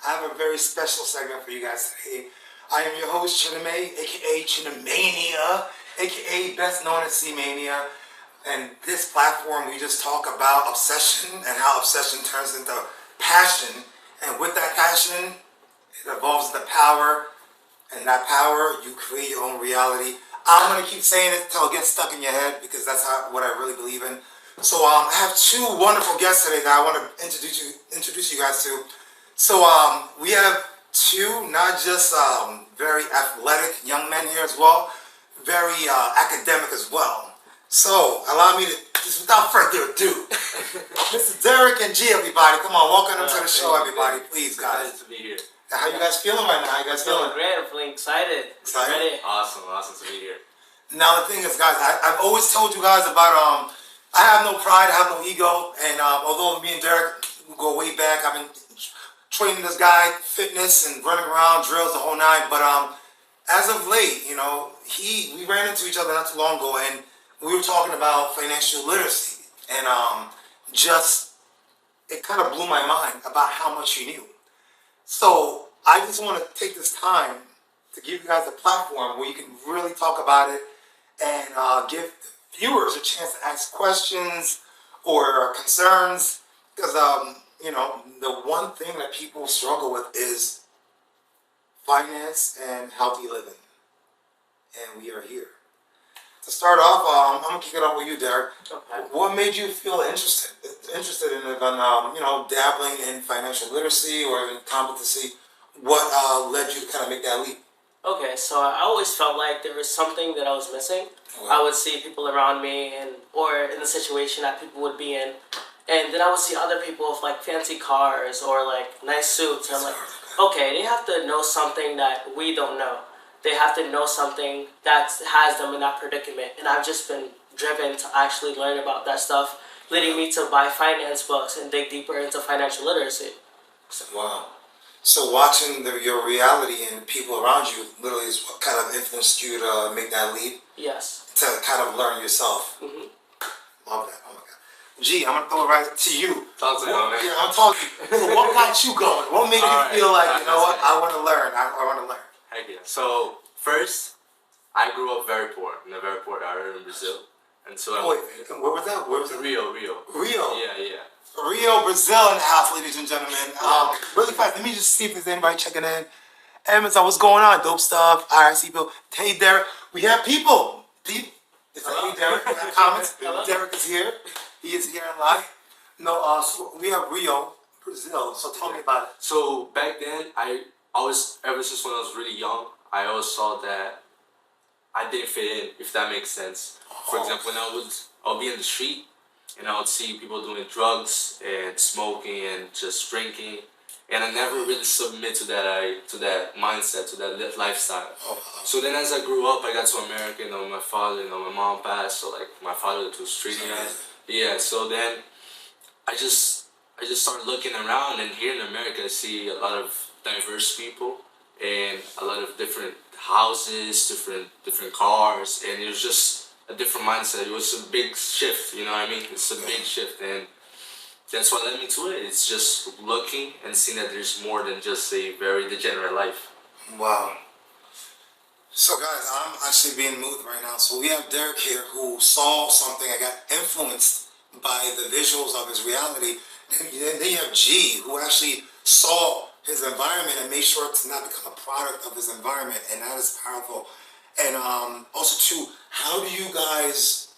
I have a very special segment for you guys today. I am your host, Chineme, aka Chinemania, aka best known as C-Mania. And this platform, we just talk about obsession and how obsession turns into passion. And with that passion, it evolves into power. And that power, you create your own reality. I'm going to keep saying it until it gets stuck in your head because that's what I really believe in. So I have two wonderful guests today that I want to introduce you guys to. So we have two, not just very athletic young men here as well, very academic as well. So allow me to, just without further ado, Mr. Dereck and G, everybody. Come on, welcome to the show, everybody. Please, guys. Nice to be here. How you guys feeling right now? How you guys feeling? Great. I'm feeling excited. Excited? Awesome to be here. Now the thing is, guys, I've always told you guys about I have no pride, I have no ego, and although me and Dereck go way back, I've been training this guy, fitness and running around, drills, the whole nine. But as of late, you know, we ran into each other not too long ago, and we were talking about financial literacy, and just it kind of blew my mind about how much he knew. So I just want to take this time to give you guys a platform where you can really talk about it and give viewers a chance to ask questions or concerns, because you know, the one thing that people struggle with is finance and healthy living, and we are here. To start off, I'm gonna kick it off with you, Dereck. Okay. What made you feel interested in you know, dabbling in financial literacy or even competency? What led you to kind of make that leap? Okay, so I always felt like there was something that I was missing. Wow. I would see people around me or in the situation that people would be in, and then I would see other people with like fancy cars or like nice suits, and I'm like, okay, they have to know something that we don't know. They have to know something that has them in that predicament, and I've just been driven to actually learn about that stuff, leading me to buy finance books and dig deeper into financial literacy. Wow. So watching your reality and people around you literally is what kind of influenced you to make that leap? Yes. To kind of learn yourself. Mm-hmm. Love that. Oh my God. G, I'm gonna throw it right to you. Talk to you, man. Yeah, I'm talking. So what got you going? What made you feel like, you know what, I want to learn. I want to learn. Heck yeah. So first, I grew up very poor in a very poor area in Brazil, and so Wait, where was that? Where was it? Rio. Rio. Yeah. Rio, Brazil in the house, ladies and gentlemen. Really fast, let me just see if there's anybody checking in. Amazon, what's going on? Dope stuff. All right, see people. Hey, Dereck. We have people. It's like, hey, Dereck. We have comments. Dereck is here. He is here in live. No, so we have Rio, Brazil. So tell me about it. So back then, I always, ever since when I was really young, I always saw that I didn't fit in, if that makes sense. For example, when I'll be in the street, and I would see people doing drugs and smoking and just drinking, and I never really submit to that mindset, to that lifestyle. So then as I grew up, I got to America, you know, my father, you know, my mom passed, so like my father was treating me. Yeah, so then I just started looking around, and here in America I see a lot of diverse people and a lot of different houses, different cars, and it was just a different mindset. It was a big shift, you know what I mean? It's a big shift, and that's what led me to it. It's just looking and seeing that there's more than just a very degenerate life. Wow. So guys, I'm actually being moved right now. So we have Dereck here who saw something and got influenced by the visuals of his reality. And then you have G who actually saw his environment and made sure to not become a product of his environment, and that is powerful. And also too, how do you guys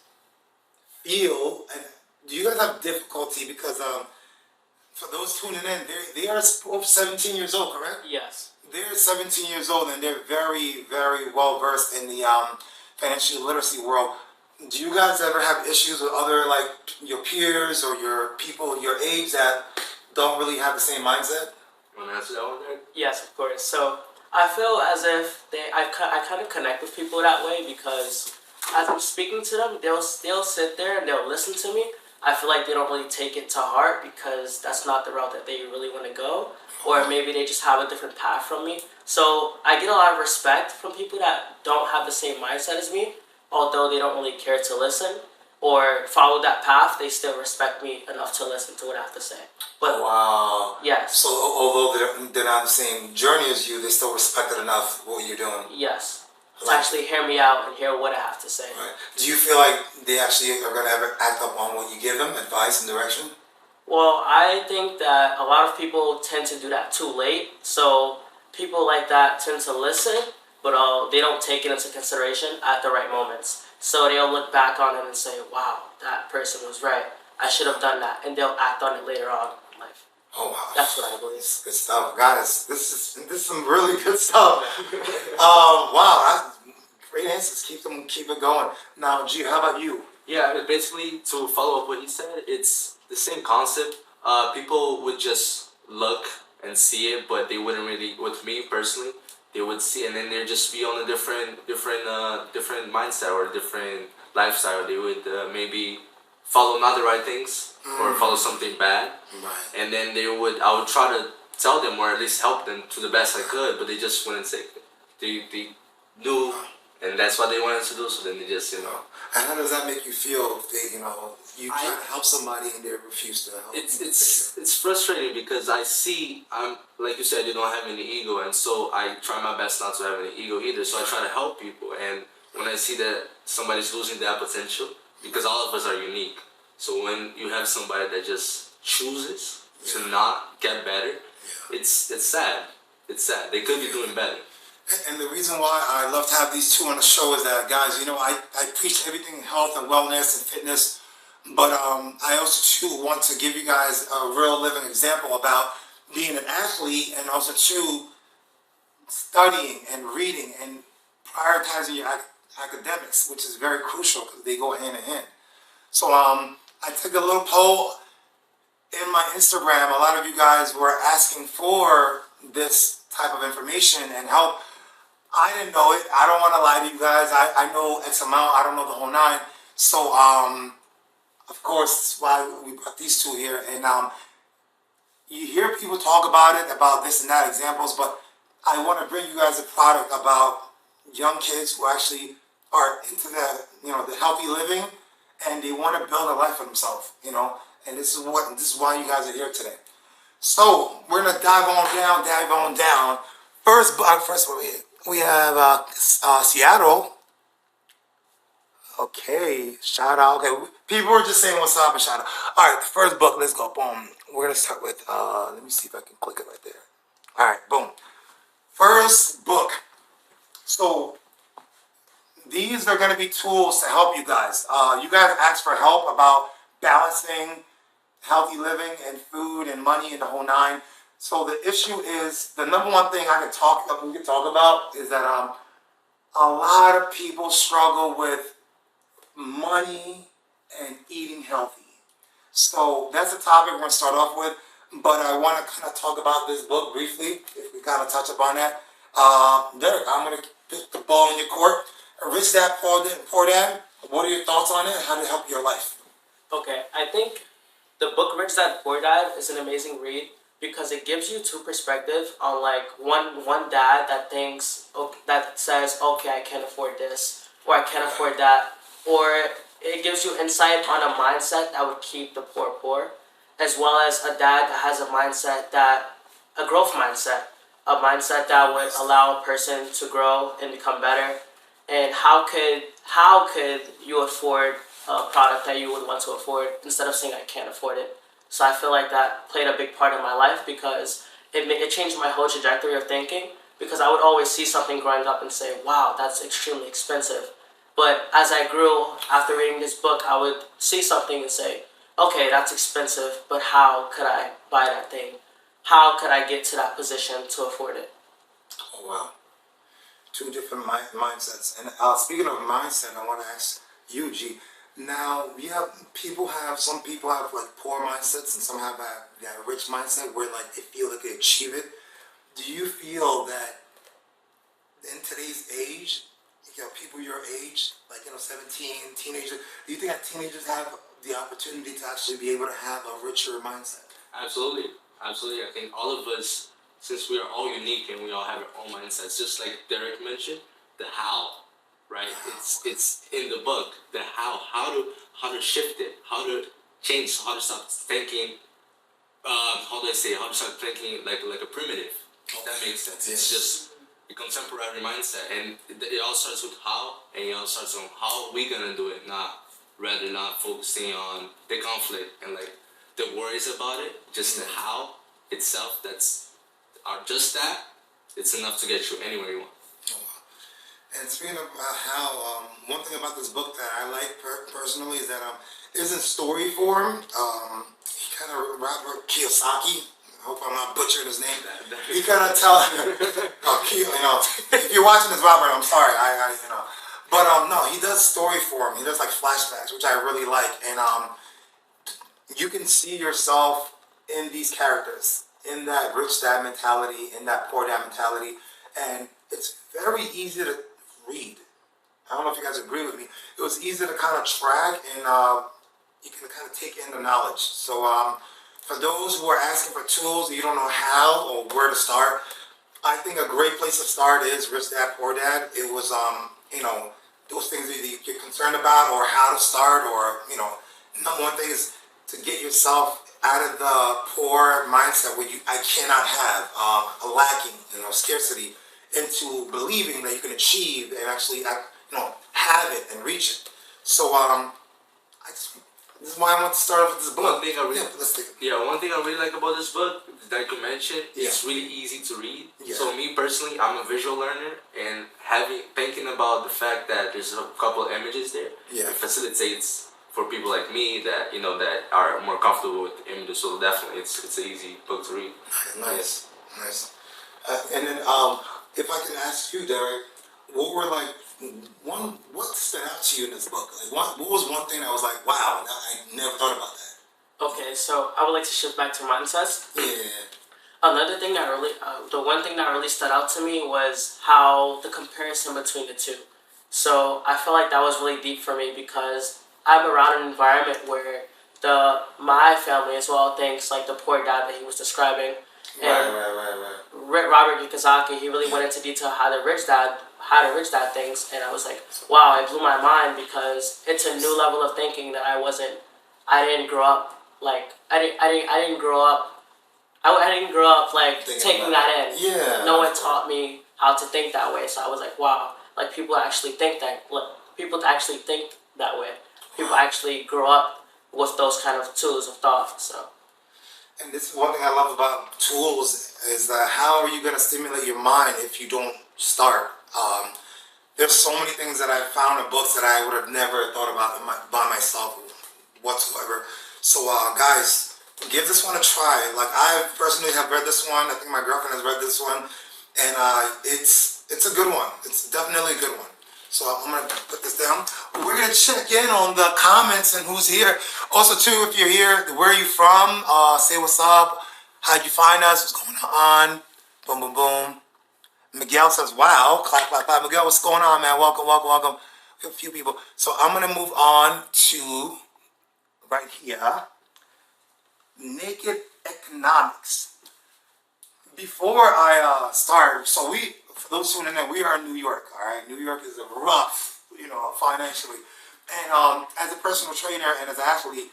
feel, and do you guys have difficulty, because for those tuning in, they are both 17 years old, correct? Yes. They're 17 years old, and they're very, very well versed in the financial literacy world. Do you guys ever have issues with other, like, your peers or your people your age that don't really have the same mindset? You want to answer that one, Derek? Yes, of course. So I feel as if I kind of connect with people that way, because as I'm speaking to them, they'll sit there and they'll listen to me. I feel like they don't really take it to heart because that's not the route that they really want to go, or maybe they just have a different path from me. So I get a lot of respect from people that don't have the same mindset as me, although they don't really care to listen or follow that path. They still respect me enough to listen to what I have to say. But wow. Yes. So although they're not on the same journey as you, they still respect it enough what you're doing. Yes. To Like- actually hear me out and hear what I have to say. Right. Do you feel like they actually are going to ever act up on what you give them, advice and direction? Well, I think that a lot of people tend to do that too late. So people like that tend to listen, but they don't take it into consideration at the right moments. So they'll look back on it and say, wow, that person was right. I should have done that. And they'll act on it later on in life. Oh wow. That's what I believe. It's good stuff. Guys, this is some really good stuff. Wow, great answers. Keep it going. Now, G, how about you? Yeah, basically to follow up what he said, it's the same concept. People would just look and see it, but they wouldn't really. With me personally, they would see, and then they'd just be on a different mindset or a different lifestyle. They would maybe follow not the right things or follow something bad, Right. and then I would try to tell them or at least help them to the best I could, but they just wouldn't take it. They knew, and that's what they wanted to do. So then they just And how does that make you feel if they, you try to help somebody and they refuse to help? It's frustrating because I see I'm like you said, you don't have any ego, and so I try my best not to have any ego either. So I try to help people, and when I see that somebody's losing that potential, because all of us are unique. So when you have somebody that just chooses to not get better, it's sad. It's sad. They could be doing better. And the reason why I love to have these two on the show is that, guys, I preach everything health and wellness and fitness, but I also too want to give you guys a real living example about being an athlete and also too studying and reading and prioritizing your academics, which is very crucial because they go hand in hand. So I took a little poll in my Instagram. A lot of you guys were asking for this type of information and help. I didn't know it. I don't want to lie to you guys. I know X amount. I don't know the whole nine. So, of course, that's why we brought these two here. And you hear people talk about it, about this and that examples, but I want to bring you guys a product about young kids who actually are into the healthy living, and they want to build a life for themselves, and this is why you guys are here today. So we're gonna dive on down. First one we have Seattle. Okay, shout out. Okay, people were just saying what's up and shout out. All right, the first book. Let's go. Boom. We're gonna start with. Let me see if I can click it right there. All right, boom. First book. So these are gonna be tools to help you guys. You guys asked for help about balancing healthy living and food and money and the whole nine. So the issue is, the number one thing we can talk about is that a lot of people struggle with money and eating healthy. So that's a topic we're going to start off with, but I want to kind of talk about this book briefly, if we kind of touch upon that. Dereck, I'm going to put the ball in your court. Rich Dad, Poor Dad, what are your thoughts on it? How did it help your life? Okay, I think the book Rich Dad Poor Dad is an amazing read because it gives you two perspectives on like one dad that thinks, that says, okay, I can't afford this, or I can't afford that, or it gives you insight on a mindset that would keep the poor, as well as a dad that has a mindset a growth mindset, a mindset that would allow a person to grow and become better. And how could you afford a product that you would want to afford instead of saying I can't afford it? So I feel like that played a big part in my life because it changed my whole trajectory of thinking, because I would always see something growing up and say, wow, that's extremely expensive. But as I grew, after reading this book, I would see something and say, okay, that's expensive, but how could I buy that thing? How could I get to that position to afford it? Oh, wow. Two different mindsets. And speaking of mindset, I want to ask you, G. Now, some people have like poor mindsets, and some have that rich mindset where like they feel like they achieve it. Do you feel that in today's age, people your age, like 17, teenagers, do you think that teenagers have the opportunity to actually be able to have a richer mindset? Absolutely. I think all of us, since we are all unique and we all have our own mindsets, just like Dereck mentioned, the how, right? It's in the book, the how to shift it, how to change, how to stop thinking how do I say? How to start thinking like a primitive. If that makes sense. It's just a contemporary mindset, and it all starts with how, and it all starts on how we gonna do it, not focusing on the conflict and like the worries about it. Just the how itself. Just that. It's enough to get you anywhere you want. And speaking of how, one thing about this book that I like personally is that it is in story form. He kind of Robert Kiyosaki. I hope I'm not butchering his name. He kind of tell, if you're watching this, Robert, I'm sorry. But no, he does story form. He does like flashbacks, which I really like, and you can see yourself in these characters, in that rich dad mentality, in that poor dad mentality, and it's very easy to read. I don't know if you guys agree with me. It was easy to kind of track, and you can kind of take in the knowledge. So for those who are asking for tools, you don't know how or where to start, I think a great place to start is Rich Dad Poor Dad. It was those things that you're concerned about, or how to start, or number one thing is to get yourself out of the poor mindset where I cannot have a lacking, scarcity, into believing that you can achieve and actually, have it and reach it. So this is why I want to start off with this book. One thing I really, one thing I really like about this book that you mentioned, it's really easy to read. Yeah. So me personally, I'm a visual learner, and thinking about the fact that there's a couple images there, it facilitates for people like me that that are more comfortable with the images. So definitely, it's an easy book to read. Nice. And then if I can ask you, Derek, what stood out to you in this book? Like, what was one thing that was like, wow, I never thought about that? Okay, so I would like to shift back to mindsets. Yeah. Another thing that really, the one thing that really stood out to me was how the comparison between the two. So I feel like that was really deep for me because I'm around an environment where my family as well thinks like the poor dad that he was describing. And Right. Robert Kiyosaki, he really went into detail how the rich dad thinks, and I was like, wow, it blew my mind because it's a new level of thinking that I didn't grow up like taking that in. Yeah. No one taught me how to think that way, so I was like, wow, like people actually think that way. People actually grow up with those kind of tools of thought. So. And this is one thing I love about tools is that how are you going to stimulate your mind if you don't start? There's so many things that I found in books that I would have never thought about by myself whatsoever. So guys, give this one a try. Like I personally have read this one. I think my girlfriend has read this one, and it's a good one. It's definitely a good one. So I'm going to put this down. We're going to check in on the comments and who's here. Also, too, if you're here, where are you from? Say what's up. How'd you find us? What's going on? Boom, boom, boom. Miguel says, wow. Clap, clap, clap. Miguel, what's going on, man? Welcome, welcome, welcome. We have a few people. So I'm going to move on to right here. Naked Economics. Before I start, so for those tuning in, we are in New York, all right? New York is rough, financially. And as a personal trainer and as an athlete,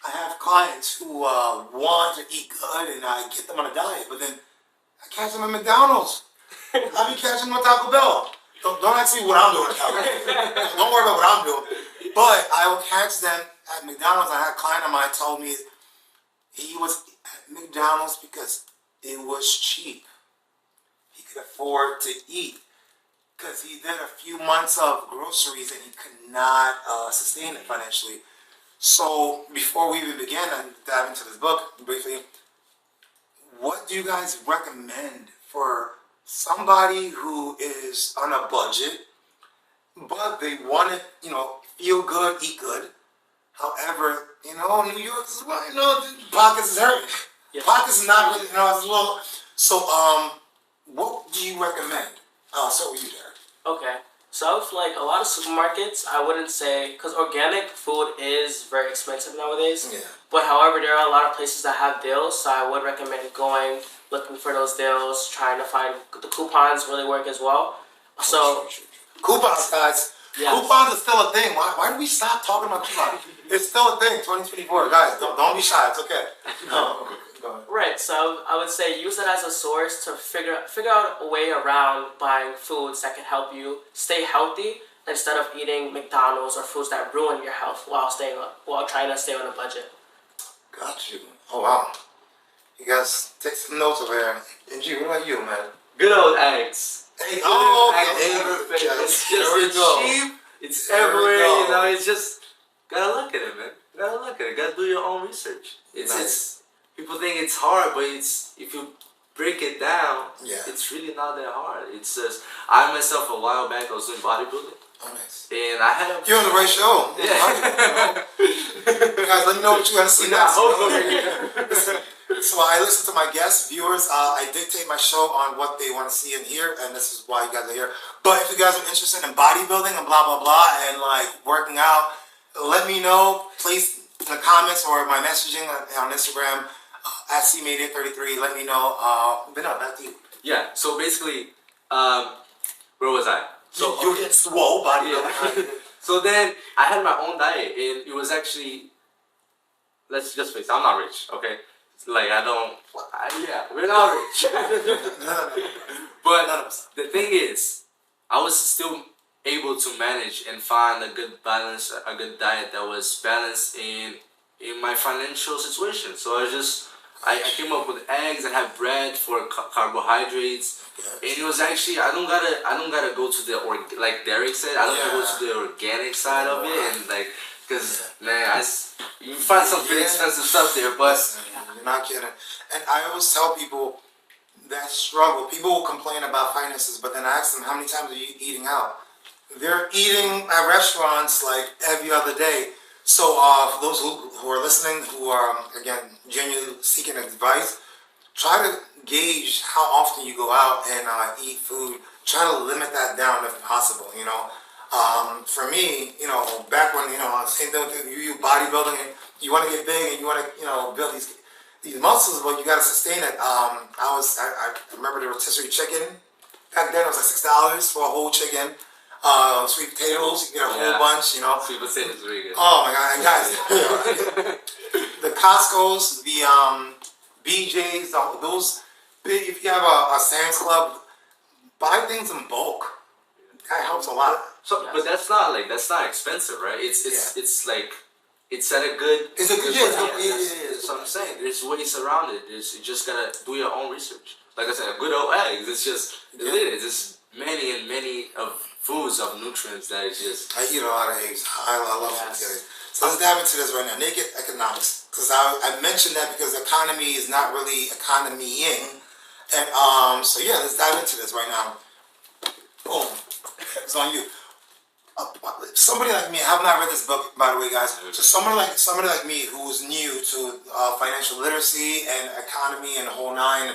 I have clients who want to eat good, and I get them on a diet, but then I catch them at McDonald's. I be catching them at Taco Bell. Don't ask me what I'm doing at Taco Bell. Don't worry about what I'm doing. But I will catch them at McDonald's. I had a client of mine told me he was at McDonald's because it was cheap. He could afford to eat because he did a few months of groceries and he could not sustain it financially. So before we even begin and dive into this book briefly, what do you guys recommend for somebody who is on a budget, but they want to, feel good, eat good? However, New York is pockets is hurting. Yeah. Pockets is not really, it's a little. So, what do you recommend? So you, Derek. Okay. So I feel like a lot of supermarkets, I wouldn't say, because organic food is very expensive nowadays. Yeah. But however, there are a lot of places that have deals, so I would recommend looking for those deals, trying to find the coupons really work as well. So coupons, guys. Yes. Coupons is still a thing. Why do we stop talking about coupons? It's still a thing. 2024, guys. Don't be shy. It's okay. Right, so I would say use it as a source to figure out a way around buying foods that can help you stay healthy instead of eating McDonald's or foods that ruin your health while trying to stay on a budget. Got you. Oh wow. You guys take some notes over here. And G, what about you, man? Good old eggs. Hey, Good oh, eggs okay. everywhere. Yes, It's there just we it's go. cheap. It's There we everywhere. go. You know, it's just gotta look at it, man. Gotta look at it. Gotta do your own research. It's people think it's hard, but it's if you break it down, Yeah. it's really not that hard. It's just I myself a while back I was doing bodybuilding. Oh, nice. And I had a You're on the right show. yeah. Guys, let me know what you want to see next. Hope over here. So I listen to my guests, viewers. I dictate my show on what they want to see and hear, and this is why you guys are here. But if you guys are interested in bodybuilding and blah blah blah, and like working out, let me know. Please in the comments or my messaging on Instagram at cmedia33. Let me know. But no, back to you. Yeah. So basically, where was I? So you get swole bodybuilding. yeah. So then I had my own diet, and it was actually. Let's just face it, I'm not rich, okay? Like yeah, we're not rich. But the thing is, I was still able to manage and find a good balance, a good diet that was balanced in my financial situation. So I came up with eggs and have bread for carbohydrates, and it was actually I don't gotta go to the like Dereck said, I don't gotta go to the organic side of it, and like because man, you find some pretty expensive stuff there, but you're not kidding. And I always tell people that struggle. People will complain about finances, but then I ask them how many times are you eating out? They're eating at restaurants like every other day. So for those who are listening, who are again genuinely seeking advice, try to gauge how often you go out and eat food. Try to limit that down if possible. You know, for me, you know, back when same thing with you bodybuilding, and you want to get big and you want to build these muscles, but you got to sustain it. I remember the rotisserie chicken back then. It was like $6 for a whole chicken. Sweet potatoes, you get a whole bunch, you know. Sweet potatoes really good. Oh my god, and guys, the Costco's, the BJ's, those big. If you have a Sam's Club, buy things in bulk. That helps a lot. So, but that's not expensive, right? It's like it's at a good. It's a good, That's what I'm saying. There's ways around it. You just gotta do your own research. Like I said, good old eggs. It's just it's just many and many of foods of nutrients that is just. I eat a lot of eggs. I love eggs. So let's dive into this right now. Naked economics, because I mentioned that because the economy is not really economying, and so yeah, let's dive into this right now. Boom, it's on you. Somebody like me, I have not read this book, by the way, guys. So somebody like me who's new to financial literacy and economy and the whole nine.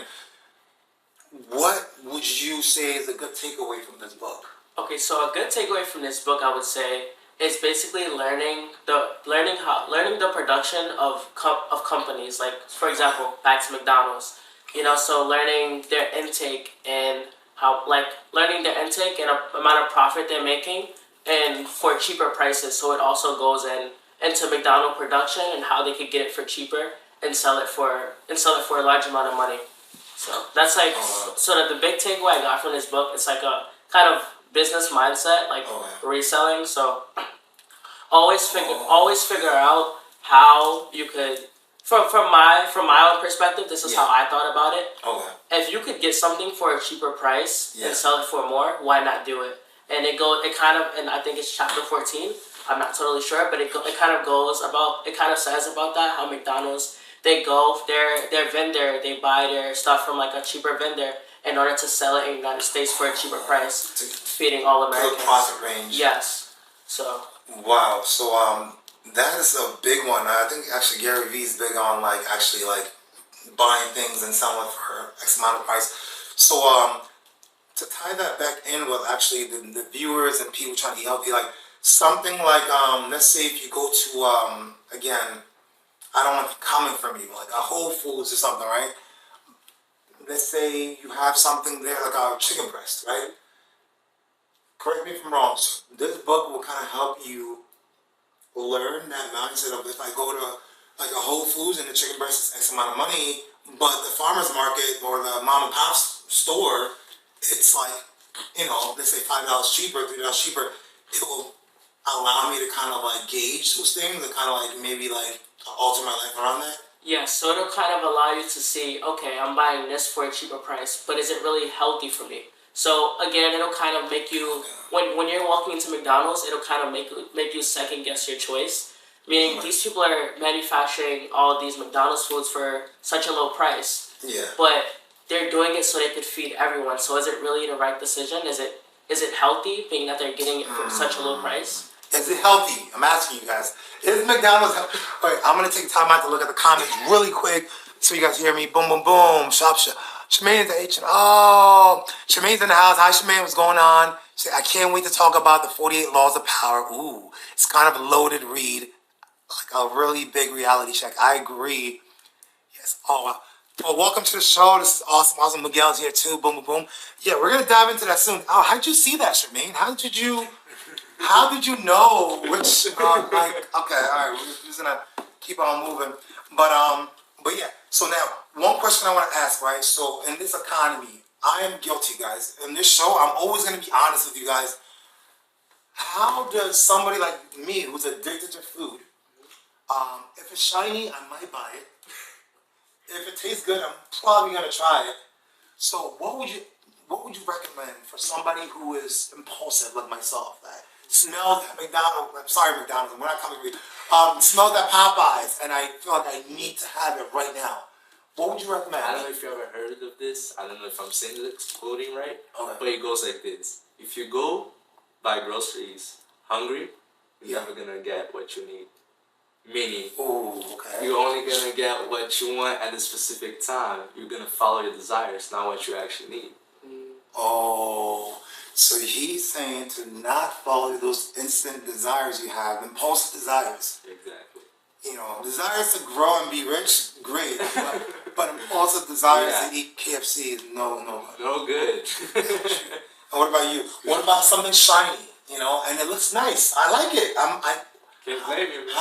What would you say is a good takeaway from this book? Okay, so a good takeaway from this book, I would say, is basically learning the production of companies. Like, for example, back to McDonald's. You know, so learning their intake and learning their intake and amount of profit they're making, and for cheaper prices. So it also goes into McDonald's production and how they could get it for cheaper and sell it for a large amount of money. So that's like sort of the big takeaway I got from this book. It's like a kind of business mindset, like reselling. So always figure out how you could. From my own perspective, this is how I thought about it. If you could get something for a cheaper price and sell it for more, why not do it? And it I think it's chapter 14. I'm not totally sure, but it kind of says about that, how McDonald's, they go, their vendor, they buy their stuff from like a cheaper vendor in order to sell it in the United States for a cheaper price, feeding all Americans. The profit range. Yes. So. Wow. So that is a big one. I think actually Gary Vee is big on actually buying things and selling it for X amount of price. So to tie that back in with actually the viewers and people trying to eat healthy, like something like let's say if you go to again, I don't want it coming from you, like a Whole Foods or something, right? Let's say you have something there like a chicken breast, right? Correct me if I'm wrong. So this book will kind of help you learn that mindset of if I go to like a Whole Foods and the chicken breast is X amount of money, But the farmer's market or the mom and pop store, it's like, let's say $5 cheaper, $3 cheaper. It will allow me to kind of like gauge those things and kind of like maybe like alter my life around that. Yeah, so it'll kind of allow you to see, okay, I'm buying this for a cheaper price, but is it really healthy for me? So again, it'll kind of make you, when you're walking into McDonald's, it'll kind of make you second guess your choice. Meaning these people are manufacturing all of these McDonald's foods for such a low price. Yeah. But they're doing it so they could feed everyone. So is it really the right decision? Is it healthy, being that they're getting it for such a low price? Is it healthy? I'm asking you guys. Is McDonald's healthy? Wait, I'm going to take time out to look at the comments really quick so you guys hear me. Boom, boom, boom. Shop. Shemaine's at H&M. Oh, Shemaine's in the house. Hi, Shemaine. What's going on? She said, I can't wait to talk about the 48 Laws of Power. Ooh, it's kind of a loaded read. Like a really big reality check. I agree. Yes. Oh, wow. Well, welcome to the show. This is awesome. Awesome. Miguel's here too. Boom, boom, boom. Yeah, we're going to dive into that soon. Oh, how did you see that, Shemaine? How did you know which, okay, all right, we're just gonna keep on moving. But yeah, so now, one question I want to ask, right? So, in this economy, I am guilty, guys. In this show, I'm always gonna be honest with you guys. How does somebody like me, who's addicted to food, if it's shiny, I might buy it. If it tastes good, I'm probably gonna try it. So, what would you recommend for somebody who is impulsive like myself, that smells that McDonald's, I'm sorry McDonald's, we're not coming to read, smells that Popeyes, and I feel like I need to have it right now? What would you recommend? I don't know if you ever heard of this. I don't know if I'm saying this quoting right, but it goes like this. If you go buy groceries hungry, you're never going to get what you need. Meaning, you're only going to get what you want at a specific time. You're going to follow your desires, not what you actually need. Oh, so he's saying to not follow those instant desires you have, impulsive desires. Exactly. Desires to grow and be rich, great. But impulsive desires to eat KFC is no. No good. And what about you? What about something shiny, and it looks nice? I like it. Can't blame you, man.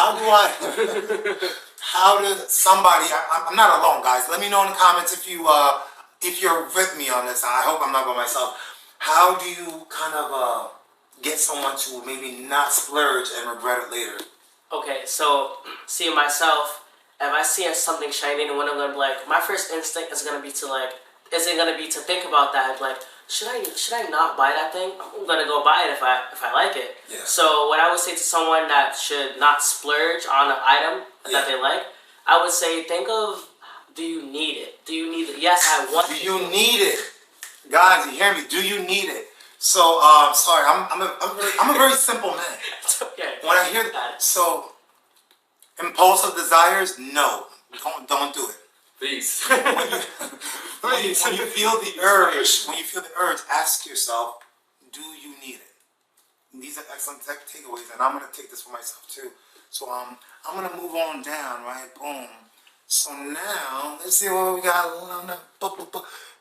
How does somebody, I'm not alone, guys. Let me know in the comments if you're with me on this. I hope I'm not by myself. How do you kind of get someone to maybe not splurge and regret it later? Okay, so see myself, if I see something shiny and one of them, like, my first instinct is gonna be to think about that, like, should I not buy that thing? I'm gonna go buy it if I like it. Yeah. So what I would say to someone that should not splurge on an item that they like, I would say, think of, do you need it? Do you need it? Yes, I want it. Do you need it? Guys, you hear me? Do you need it? So, sorry, I'm a very simple man. It's okay. When I hear that, so impulsive desires, no, don't do it. Please. When you feel the urge, ask yourself, do you need it? These are excellent takeaways, and I'm gonna take this for myself too. So I'm gonna move on down, right? Boom. So now let's see what we got.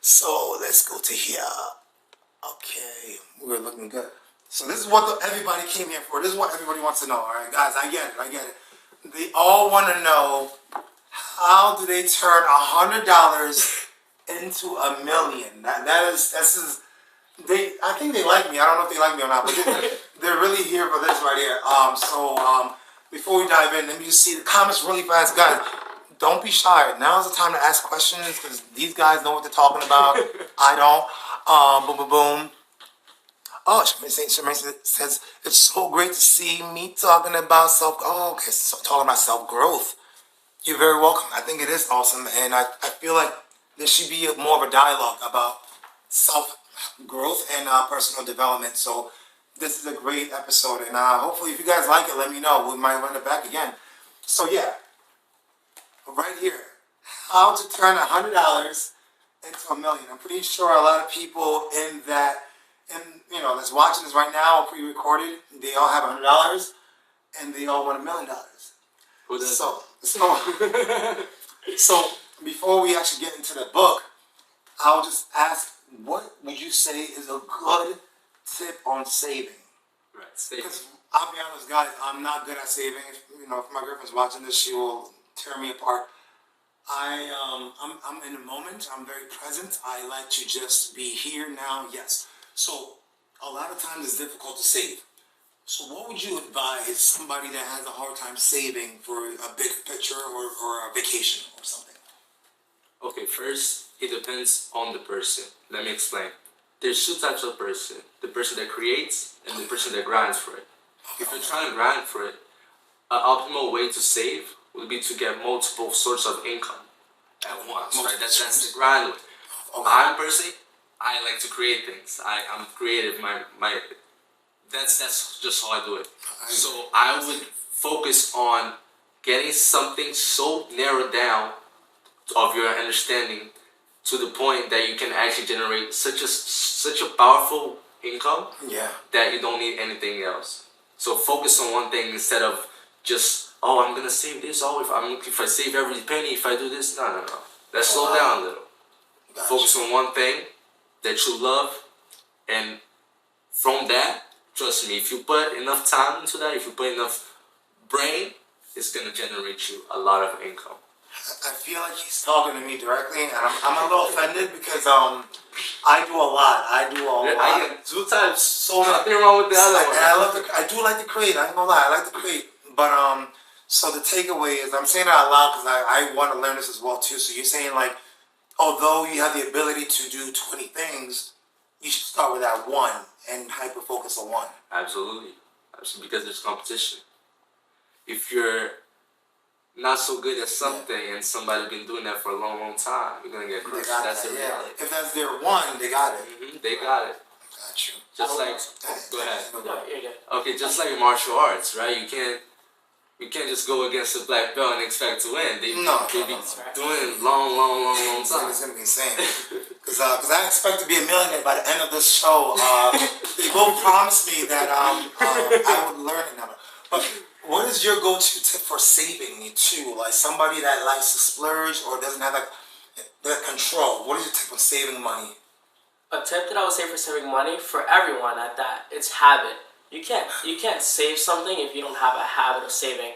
So let's go to here. Okay, we're looking good. So this is what everybody came here for. This is what everybody wants to know. All right, guys, I get it. They all want to know, how do they turn $100 into $1 million? I think they like me. I don't know if they like me or not, but they're really here for this right here. So before we dive in, let me just see the comments really fast, guys. Don't be shy. Now's the time to ask questions because these guys know what they're talking about. I don't. Boom, boom, boom. Oh, Shemaine says, it's so great to see me talking about talking about self-growth. You're very welcome. I think it is awesome, and I feel like there should be more of a dialogue about self-growth and personal development. So this is a great episode, and hopefully if you guys like it, let me know. We might run it back again. So yeah, right here, how to turn $100 into $1 million. I'm pretty sure a lot of people that's watching this right now, pre-recorded, they all have $100 and they all want $1 million. Who does So before we actually get into the book, I'll just ask, what would you say is a good tip on saving? Right, saving. Because I'll be honest, guys, I'm not good at saving. If my girlfriend's watching this, she will tear me apart. I'm in the moment. I'm very present. I like to just be here now. Yes. So a lot of times it's difficult to save. So what would you advise somebody that has a hard time saving for a big picture or a vacation or something? Okay, first, it depends on the person. Let me explain. There's two types of person. The person that creates and the person that grinds for it. If you're trying to grind for it, an optimal way to save would be to get multiple sources of income at once, right? That's the grind way. I'm personally, I like to create things. I'm creative. That's just how I do it. So I would focus on getting something so narrowed down of your understanding to the point that you can actually generate such a powerful income Yeah. that you don't need anything else. So focus on one thing instead of just, oh, I'm gonna save this. Oh, if I save every penny, if I do this, no. Let's slow down a little. Gotcha. Focus on one thing that you love, and from that, trust me, if you put enough time into that, if you put enough brain, it's gonna generate you a lot of income. I feel like he's talking to me directly, and I'm a little offended because I do a lot. I I get two types. So Nothing wrong with the other and one. I do like to create. I ain't gonna lie, I like to create. But so the takeaway is, I'm saying it out loud because I want to learn this as well too. So you're saying like, although you have the ability to do 20 things, you should start with that one and hyper focus on one. Absolutely, because there's competition. If you're not so good at something and somebody's been doing that for a long time, you're gonna get They crushed. got That's that, the yeah. reality. If that's their one, they got it. They got it. Got you. Just like, go ahead. No, you're good. Okay, just like in martial arts, right? You can't just go against a black belt and expect to win. They be doing it long It's time. gonna be insane. Because I expect to be a millionaire by the end of this show. They both promised me that I would learn another. But what is your go-to tip for saving too? Like somebody that likes to splurge or doesn't have like the control. What is your tip on saving money? A tip that I would say for saving money for everyone at that, it's habit. You can't save something if you don't have a habit of saving.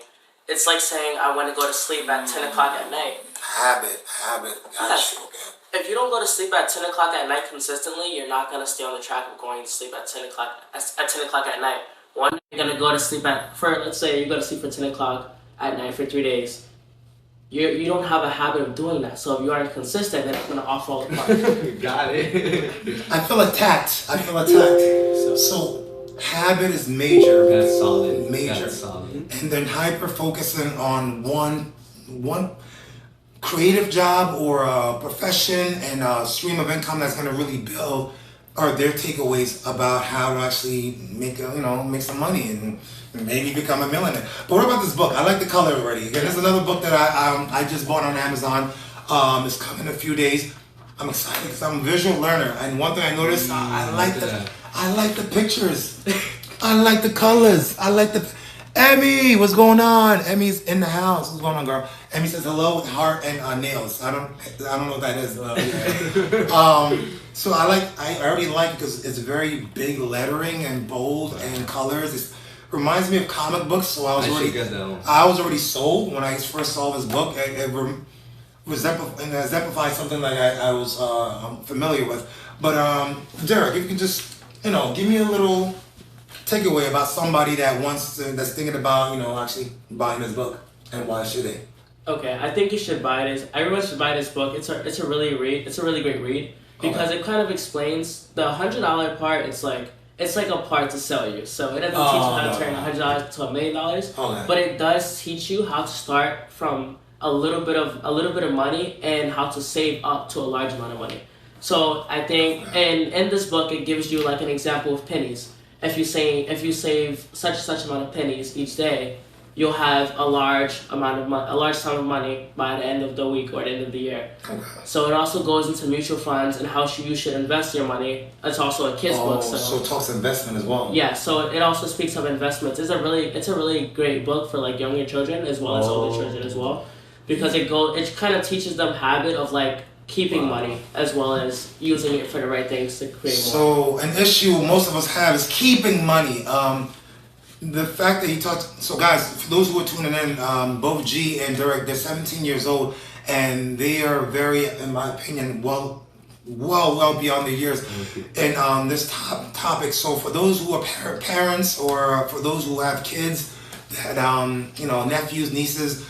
It's like saying I want to go to sleep at 10 o'clock at night. Habit. Got Yes. you. Okay. If you don't go to sleep at 10 o'clock at night consistently, you're not going to stay on the track of going to sleep at 10 o'clock at night. One day you're going to go to sleep let's say you go to sleep for 10 o'clock at night for 3 days. You don't have a habit of doing that. So if you aren't consistent, then it's going to all fall apart. Got it. I feel attacked. So habit is major. That's solid. Major. That's solid. And then hyper focusing on one creative job or a profession and a stream of income that's going to really build are their takeaways about how to actually make some money and maybe become a millionaire. But what about this book? I like the color already. Again, there's another book that I just bought on Amazon. It's coming in a few days. I'm excited because I'm a visual learner, and one thing I noticed, I like the pictures. I like the colors. Emmy, what's going on? Emmy's in the house. What's going on, girl? Emmy says hello with heart and nails. I don't know what that is. So I already like it because it's very big lettering and bold and colors. It reminds me of comic books. So I was already sold when I first saw this book. It exemplifies something like I was familiar with. But Dereck, if you can just give me a little takeaway about somebody that's thinking about actually buying this book, and why should they? Okay, I think you should buy it. Everyone should buy this book. It's a really great read because it kind of explains the $100 part. It's like a part to sell you. So it doesn't teach you how to turn $100 to $1 million. Okay. But it does teach you how to start from a little bit of money and how to save up to a large amount of money. So I think, and in this book, it gives you like an example of pennies. If you save such amount of pennies each day, you'll have a large sum of money by the end of the week or the end of the year. Okay. So it also goes into mutual funds and how you should invest your money. It's also a kid's book. So it talks investment as well. Yeah, so it also speaks of investments. It's a really great book for like younger children as well as older children as well, because it kind of teaches them habit of like keeping money as well as using it for the right things to create more. So an issue most of us have is keeping money. The fact that he talked. So guys, for those who are tuning in, both G and Dereck, they're 17 years old, and they are very, in my opinion, well beyond their years in this topic. So for those who are parents, or for those who have kids that nephews, nieces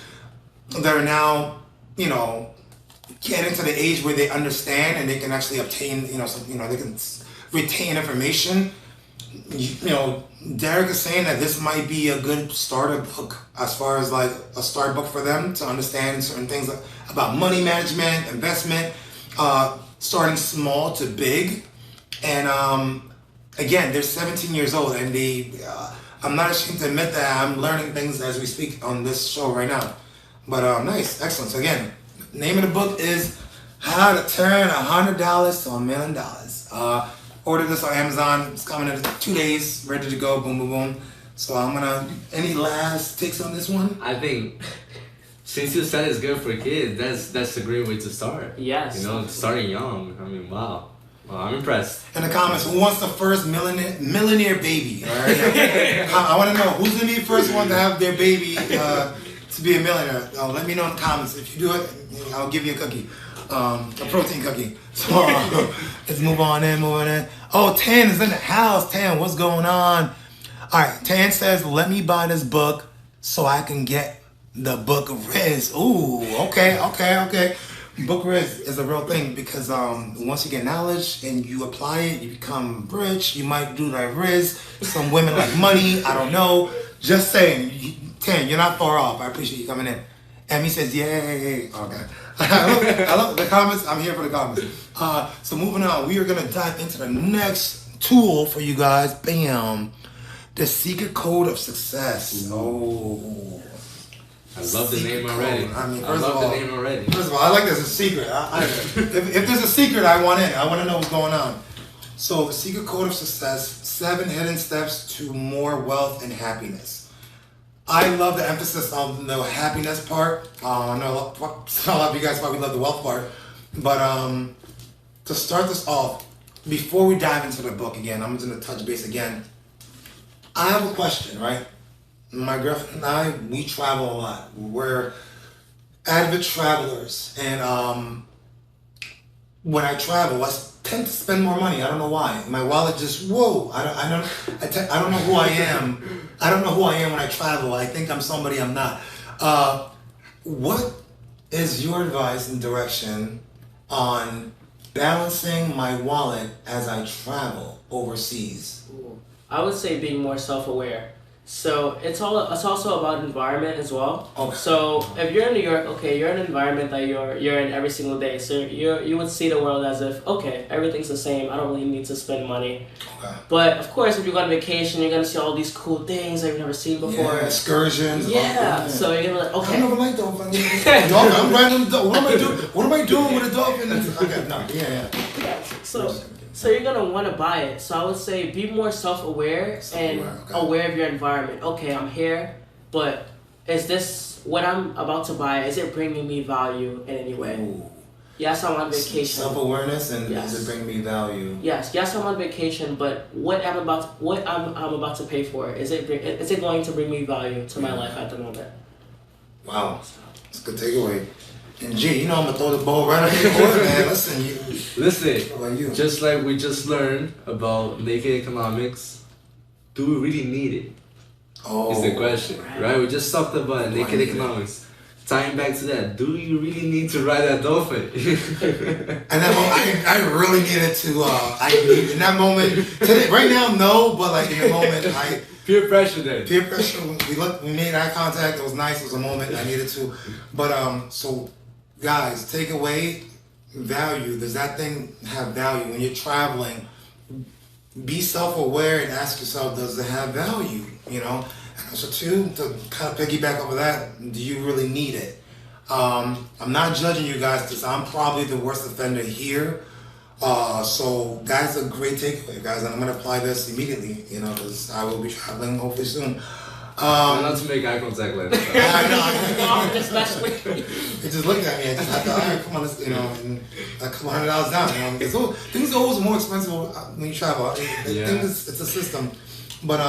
that are now getting to the age where they understand and they can actually obtain they can retain information. Dereck is saying that this might be a good starter book, as far as like a start book for them to understand certain things about money management, investment, starting small to big. And again, they're 17 years old, and I'm not ashamed to admit that I'm learning things as we speak on this show right now. But nice, excellent. So again, name of the book is How to Turn $100 to $1 Million. Order this on Amazon. It's coming in 2 days, ready to go. Boom, boom, boom. So any last takes on this one? I think since you said it's good for kids, that's a great way to start. Yes. Starting young. I mean, wow. Well, I'm impressed. In the comments, who wants the first millionaire baby? All right. I want to know who's gonna be the first one to have their baby to be a millionaire. Let me know in the comments. If you do it, I'll give you a cookie, a protein cookie. So let's move on in. Oh, Tan is in the house. Tan, what's going on? All right. Tan says, "Let me buy this book so I can get the book Riz." Ooh, okay. Book Riz is a real thing, because once you get knowledge and you apply it, you become rich. You might do like Riz. Some women like money. I don't know. Just saying. Tan, you're not far off. I appreciate you coming in. Emmy says, yay. Okay. I love the comments. I'm here for the comments. So moving on, we are going to dive into the next tool for you guys. Bam. The secret code of success. Oh. I love the name already. First of all, I like this as a secret. If there's a secret, I want in. I want to know what's going on. So the secret code of success, 7 hidden steps to more wealth and happiness. I love the emphasis on the happiness part. I know a lot of you guys probably love the wealth part. But to start this off, before we dive into the book again, I'm going to touch base again. I have a question, right? My girlfriend and I, we travel a lot. We're avid travelers. And when I travel, I tend to spend more money. I don't know why. My wallet just, whoa. I don't know who I am. I don't know who I am when I travel. I think I'm somebody I'm not. What is your advice and direction on balancing my wallet as I travel overseas? I would say being more self-aware. So it's also about environment as well. Okay. So if you're in New York, okay, you're in an environment that you're in every single day. So you would see the world as if, okay, everything's the same. I don't really need to spend money. Okay. But of course, if you go on vacation, you're gonna see all these cool things that you've never seen before. Yeah, excursions. Yeah. So you're gonna be like, okay. I never liked dolphins. I'm riding the dolphin. What am I doing with a dolphin? Okay, no, yeah. So you're gonna want to buy it. So I would say be more self-aware and aware of your environment. Okay, I'm here, but is this what I'm about to buy? Is it bringing me value in any way? Ooh. Yes, I'm on vacation. Self-awareness and does it bring me value? Yes, I'm on vacation, but what I'm about to pay for, is it going to bring me value to my life at the moment? Wow, that's a good takeaway. And G, I'm gonna throw the ball right on your court, man. Listen, just like we just learned about naked economics, do we really need it? Is the question, right? We just talked about naked economics. Tying back to that, do you really need to ride that dolphin? And that moment, I really needed to. In that moment, today, right now, no, but like in the moment, peer pressure then. Peer pressure. We made eye contact. It was nice. It was a moment I needed to. But so. Guys, take away value. Does that thing have value? When you're traveling, be self-aware and ask yourself, does it have value? And so to kind of piggyback over that, do you really need it? I'm not judging you guys because I'm probably the worst offender here. So that's a great takeaway, guys. And I'm going to apply this immediately, because I will be traveling hopefully soon. Not to make eye contact later. I know. Especially. It just looked at me. I just had to, all right, come on, let's, and a couple $100 down. Things are always more expensive when you travel. It's a system. But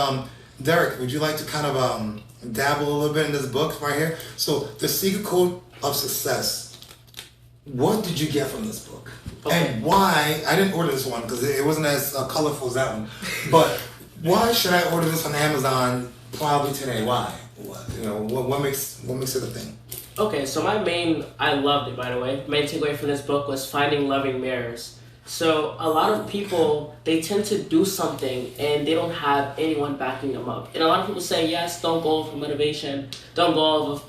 Dereck, would you like to kind of dabble a little bit in this book right here? So the secret code of success. what did you get from this book? Okay. And why? I didn't order this one because it wasn't as colorful as that one. But why should I order this on Amazon probably today? Why? What makes it a thing? Okay, so I loved it, by the way. Main takeaway from this book was finding loving mirrors. So a lot of people, they tend to do something and they don't have anyone backing them up. And a lot of people say, yes, don't go for motivation, don't go over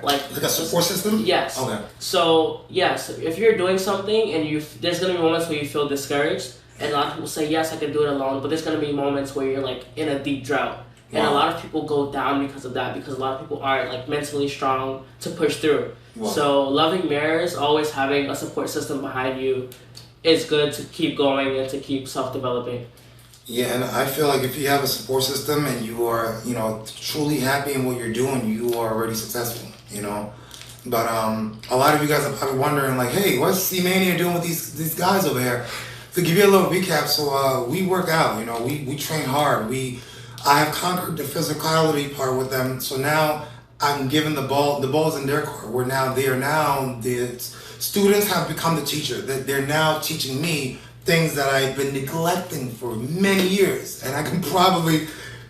like a support system? Yes. Okay. So yes, if you're doing something and there's gonna be moments where you feel discouraged, and a lot of people say, yes, I can do it alone, but there's gonna be moments where you're like in a deep drought. And a lot of people go down because of that, because a lot of people aren't like mentally strong to push through. Wow. So loving mirrors, always having a support system behind you is good to keep going and to keep self-developing. Yeah, and I feel like if you have a support system and you are, truly happy in what you're doing, you are already successful, But a lot of you guys are probably wondering, like, hey, what's C-Mania doing with these guys over here? To give you a little recap, so we work out, we train hard. I have conquered the physicality part with them, so now I'm giving the ball's in their court. The students have become the teacher. They're now teaching me things that I've been neglecting for many years, and I can probably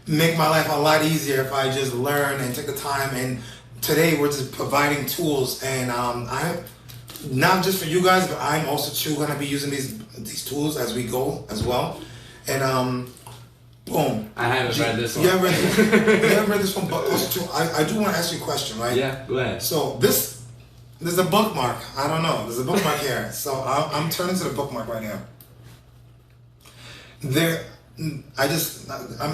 make my life a lot easier if I just learn and take the time. And today we're just providing tools, and I not just for you guys, but I'm also too gonna be using these tools as we go as well. And boom. I haven't read this one. You haven't read this one, but also too, I do want to ask you a question, right? Yeah, go ahead. So there's a bookmark. I don't know. There's a bookmark here. So I'm turning to the bookmark right now. I'm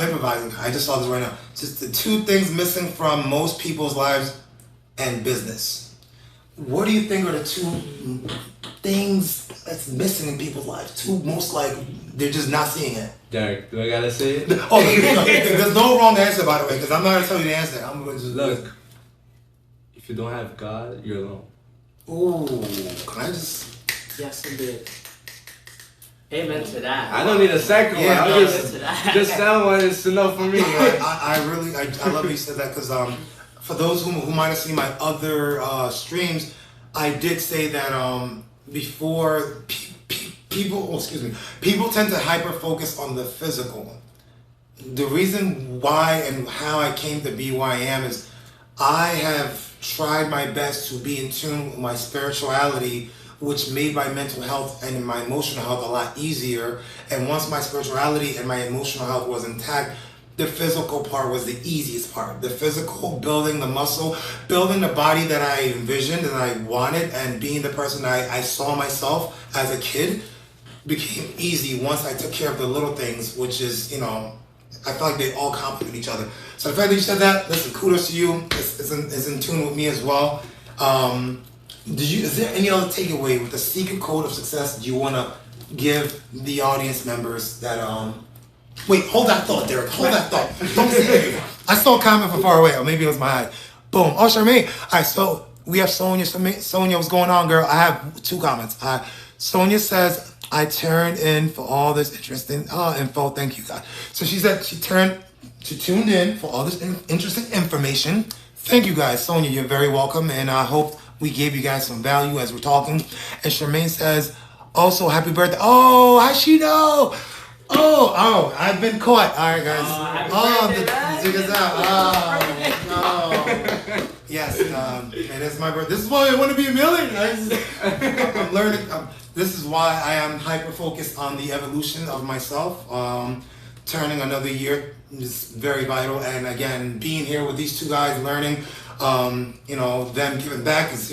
improvising. I just saw this right now. Just the two things missing from most people's lives and business. What do you think are the two things that's missing in people's lives? Two most like they're just not seeing it. Derek, do I gotta say it? There's no wrong answer, by the way, because I'm not gonna tell you the answer. I'm gonna just look. If you don't have God, you're alone. Ooh, can I just? Yes, indeed. Amen to that. I don't need a second one. Amen to Just that one is enough for me. I love you said that because for those who might have seen my other streams, I did say that before people tend to hyper focus on the physical. The reason why and how I came to be who I am is I have tried my best to be in tune with my spirituality, which made my mental health and my emotional health a lot easier. And once my spirituality and my emotional health was intact, the physical part was the easiest part. The physical, building the muscle, building the body that I envisioned and I wanted, and being the person I saw myself as a kid became easy once I took care of the little things, which is, I feel like they all complement each other. So the fact that you said that, listen, kudos to you. It's in tune with me as well. Is there any other takeaway with the secret code of success you want to give the audience members that, wait, hold that thought, Derek. Hold that thought. Don't say it. I saw a comment from far away, or maybe it was my eye. Boom. Oh, Charmaine. All right, so we have Sonia. Sonia, what's going on, girl? I have two comments. Sonia says, I turned in for all this interesting info. Thank you, God. So she said she tuned in for all this interesting information. Thank you, guys. Sonia, you're very welcome, and I hope we gave you guys some value as we're talking. And Charmaine says, also, happy birthday. Oh, how'd she know? Oh, I've been caught. All right, guys. Check us out. Oh. Yes, and it's my birthday. This is why I want to be a millionaire. I'm learning. This is why I am hyper-focused on the evolution of myself. Turning another year is very vital. And again, being here with these two guys, learning, them giving back is,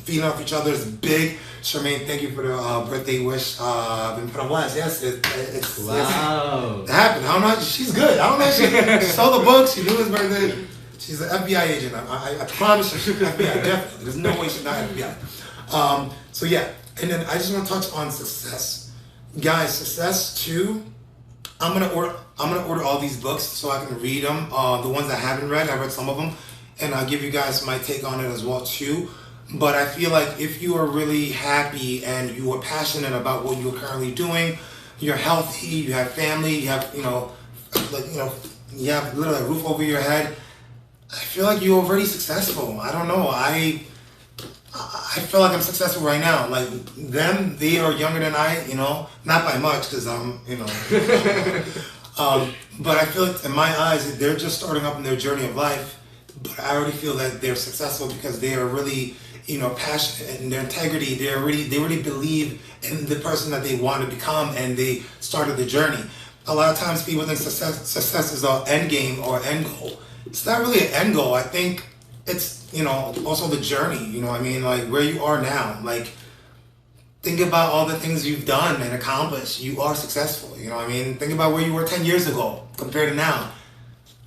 feeding off each other is big. Charmaine, thank you for the birthday wish. Been put on blast. Yes, it's wow. It happened. I don't know. She's good. I don't know. She saw the book. She knew his birthday. She's an FBI agent. I promise you, she's FBI. Definitely. There's no way she's not FBI. So yeah, and then I just want to touch on success, guys. Success too. I'm gonna order all these books so I can read them. The ones I haven't read, I read some of them, and I'll give you guys my take on it as well too. But I feel like if you are really happy and you are passionate about what you're currently doing, you're healthy, you have family, you have you have literally a roof over your head, I feel like you're already successful. I don't know. I I feel like I'm successful right now. Like them, they are younger than I, not by much because I'm, but I feel like in my eyes, they're just starting up in their journey of life. But I already feel that they're successful because they are really, passionate in their integrity. They really believe in the person that they want to become, and they started the journey. A lot of times people think success is an end game or end goal. It's not really an end goal. I think it's, also the journey, like where you are now. Like, think about all the things you've done and accomplished. You are successful, Think about where you were 10 years ago compared to now.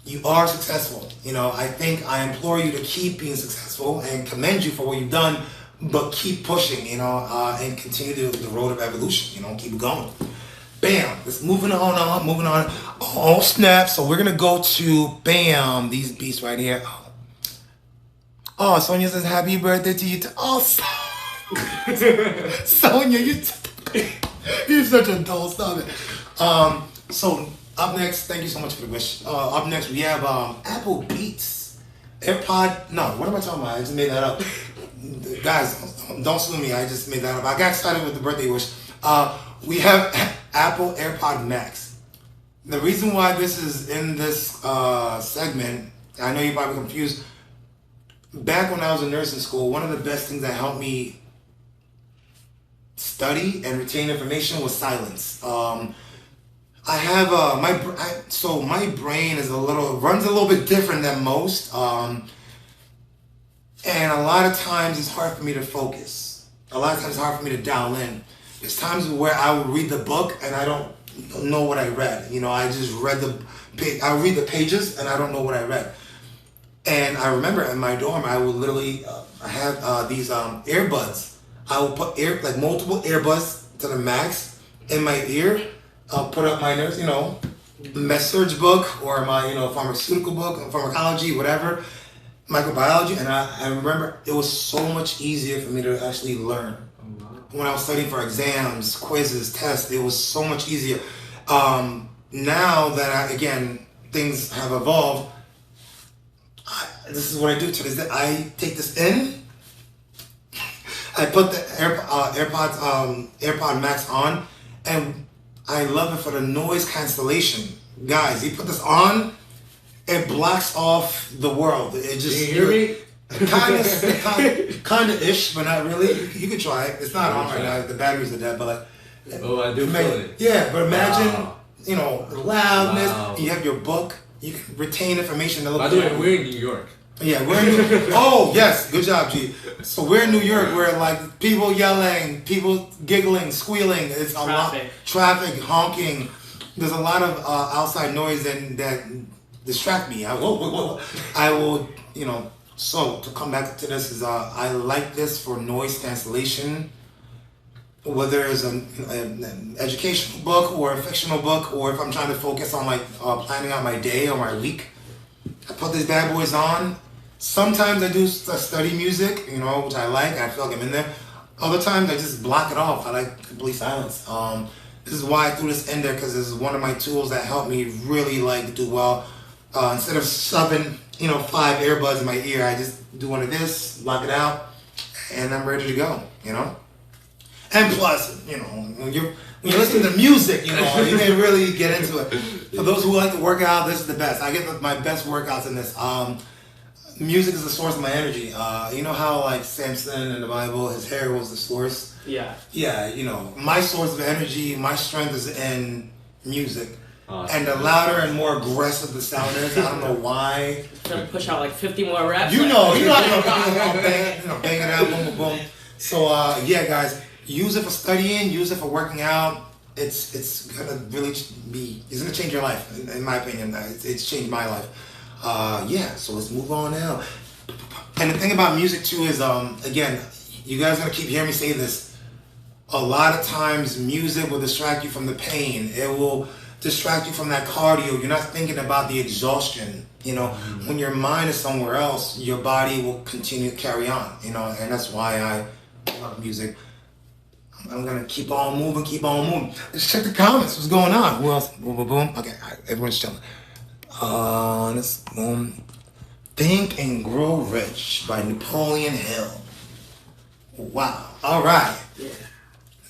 You are successful. I think I implore you to keep being successful and commend you for what you've done, but keep pushing, and continue the road of evolution, keep it going. Bam, let's moving on. Oh, snap. So we're going to go to, bam, these beats right here. Oh, Sonia says, happy birthday to you. Oh, Sonia, you're such a doll. Stop it. So up next, thank you so much for the wish. Up next, we have Apple Beats. AirPod, no, what am I talking about? I just made that up. Guys, don't sue me. I just made that up. I got excited with the birthday wish. We have Apple AirPod Max. The reason why this is in this segment, I know you're probably confused. Back when I was in nursing school, one of the best things that helped me study and retain information was silence. I have my brain is runs a little bit different than most, and a lot of times it's hard for me to focus. A lot of times it's hard for me to dial in. There's times where I would read the book and I don't know what I read. I just read I read the pages and I don't know what I read. And I remember in my dorm, I would literally, I had these earbuds. I would put multiple earbuds to the max in my ear. I'll put up my med-surg book or my, pharmaceutical book, pharmacology, whatever, microbiology. And I remember it was so much easier for me to actually learn. When I was studying for exams, quizzes, tests, it was so much easier. Now that things have evolved, this is what I do to this day. I take this in, I put the AirPod Max on, and I love it for the noise cancellation. Guys, you put this on, it blocks off the world. It just, can you hear me? Kind of ish, but not really. You could try it. It's not on right now. The batteries are dead, but I do feel it. Yeah, but imagine, the loudness. Wow. You have your book. You can retain information. By the way, we're in New York. Yeah, we're in oh, yes. Good job, G. So we're in New York where people yelling, people giggling, squealing. It's a lot. Traffic, honking. There's a lot of outside noise that distract me. I will, so to come back to this is I like this for noise cancellation. Whether it's an educational book or a fictional book, or if I'm trying to focus on planning out my day or my week, I put these bad boys on. Sometimes I do study music, which I like. I feel like I'm in there. Other times I just block it off. I like complete silence. This is why I threw this in there, because this is one of my tools that helped me really do well. Instead of shoving 5 earbuds in my ear, I just do one of this, block it out, and I'm ready to go. And plus, when you're listening to music, you can really get into it. For those who like to work out, this is the best. I get my best workouts in this. Music is the source of my energy. You know how Samson in the Bible, his hair was the source? Yeah. Yeah, my source of energy, my strength is in music. And the louder and more aggressive the sound is, I don't know why. Gonna push out 50 more reps. You know, bang it out, boom, boom, boom. So yeah, guys, use it for studying, use it for working out. It's gonna really it's gonna change your life, in my opinion. It's changed my life. Yeah, so let's move on now. And the thing about music too is, again, you guys are gonna keep hearing me say this. A lot of times music will distract you from the pain. It will distract you from that cardio. You're not thinking about the exhaustion. When your mind is somewhere else, your body will continue to carry on, and that's why I love music. I'm gonna keep on moving. Let's check the comments. What's going on? Who else? Boom, boom, boom. Okay, all right, everyone's chilling. Let's Think and Grow Rich by Napoleon Hill. Wow. All right. Yeah.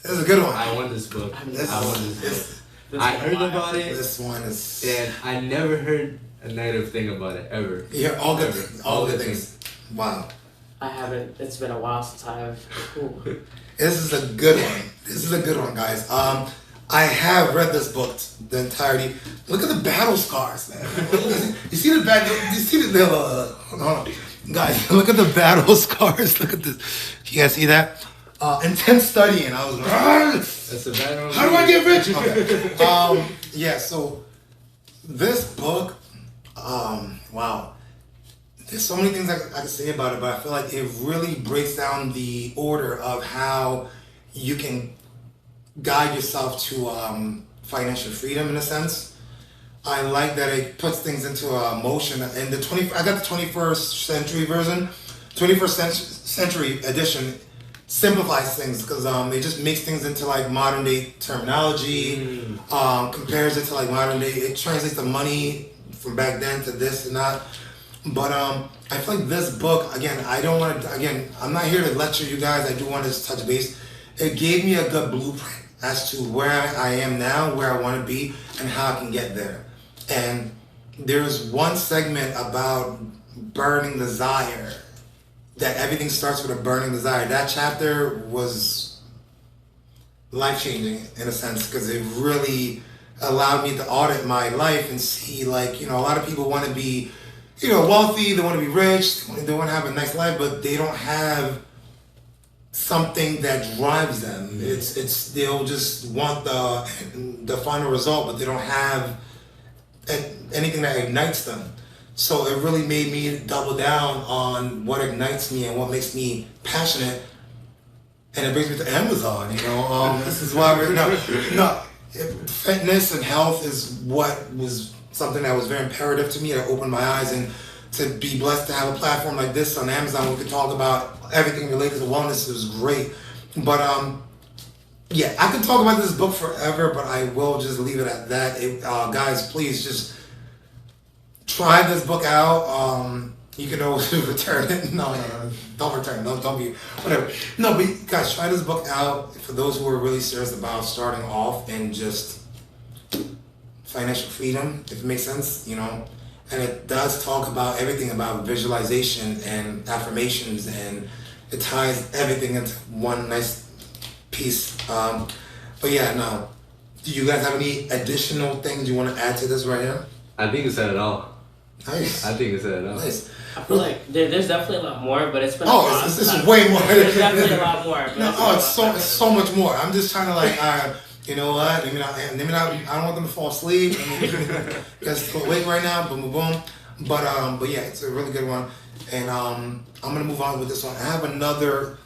This is a good one. I want this book. I want this book. This I is heard wild. about it, This one is. and I never heard a negative thing about it ever. Yeah, all good Ever. things. All good things. Wow. I haven't. It's been a while since I've. Ooh. This is a good one. This is a good one, guys. I have read this book, the entirety. Look at the battle scars, man. You see the battle? You see the hold on. Guys, look at the battle scars. Look at this. You guys see that? Intense studying. I was like, That's a bad one. how do I get rich? Okay. Yeah. So this book, wow. There's so many things I can say about it, but I feel like it really breaks down the order of how you can guide yourself to financial freedom in a sense. I like that it puts things into motion. And I got the 21st century version. 21st century edition simplifies things because it just makes things into like modern day terminology. Compares it to like modern day. It translates the money from back then to this and that. But I feel like this book, again, I'm not here to lecture you guys. I do want to touch base. It gave me a good blueprint as to where I am now, where I want to be, and how I can get there. And there's one segment about burning desire, that everything starts with a burning desire. That chapter was life-changing in a sense because it really allowed me to audit my life and see, like, a lot of people want to be wealthy, they want to be rich, they want to have a nice life, but they don't have something that drives them. It's they'll just want the final result, but they don't have anything that ignites them. So it really made me double down on what ignites me and what makes me passionate, and it brings me to Amazon. This is why fitness and health is what was something that was very imperative to me. That opened my eyes, and to be blessed to have a platform like this on Amazon, we could talk about everything related to wellness. It was great. But yeah, I could talk about this book forever, but I will just leave it at that. Guys, please just try this book out. You can always return it. No, don't return it. Don't be whatever. No, but guys, try this book out for those who are really serious about starting off and just financial freedom, if it makes sense, And it does talk about everything about visualization and affirmations, and it ties everything into one nice piece. But yeah, no. Do you guys have any additional things you want to add to this right here? I think it said it all. Nice. I think it said it all. Nice. I feel like there's definitely a lot more, but it's been a while. This is way more. There's definitely a lot more. No, it's so much more. I'm just trying to like, you know what? Maybe not. I don't want them to fall asleep. Because it's awake right now. Boom, boom, boom. But yeah, it's a really good one. And I'm gonna move on with this one. I have another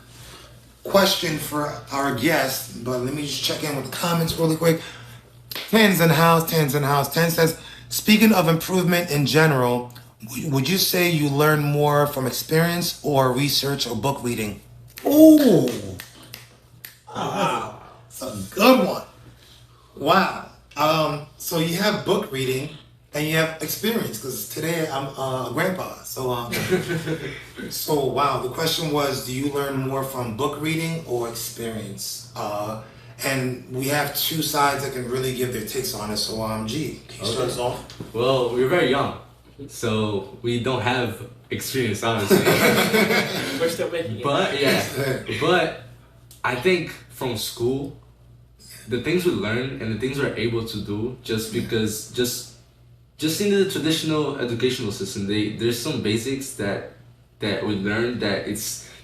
question for our guest, but let me just check in with the comments really quick. Tan's in the house. Tan says, speaking of improvement in general, would you say you learn more from experience or research or book reading? Ooh. Wow. That's a good one. Wow. So you have book reading and you have experience, because today I'm a grandpa. So so wow. The question was, do you learn more from book reading or experience? And we have two sides that can really give their takes on it. So G, can you start us off? Well, we're very young, so we don't have experience, honestly. We're still making it. But yeah, but I think from school, the things we learn and the things we're able to do, just in the traditional educational system, there's some basics that we learn that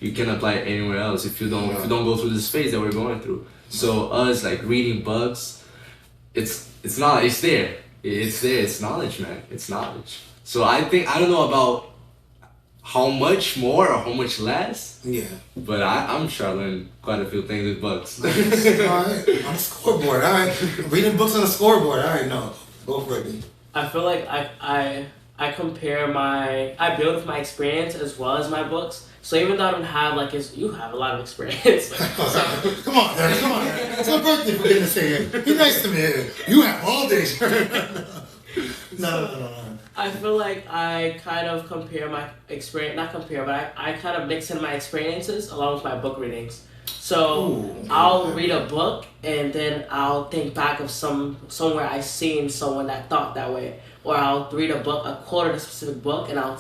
you can apply it anywhere else if you don't go through this phase that we're going through. So us like reading books, it's there. It's knowledge, man. It's knowledge. So I don't know about how much more or how much less. Yeah. But I'm sure I learned quite a few things with books. All right. On the scoreboard. All right. Reading books on the scoreboard. All right. No. Go for it. I feel like I compare I build with my experience as well as my books. So even though I don't have you have a lot of experience. Come on, Derek. Come on. It's my birthday for goodness sake. Be nice to me. You have all days. No. I feel like I kind of compare my experience, not compare, but I kind of mix in my experiences along with my book readings. So I'll read a book and then I'll think back of somewhere I seen someone that thought that way, or I'll read a book, a quote in a specific book, and I'll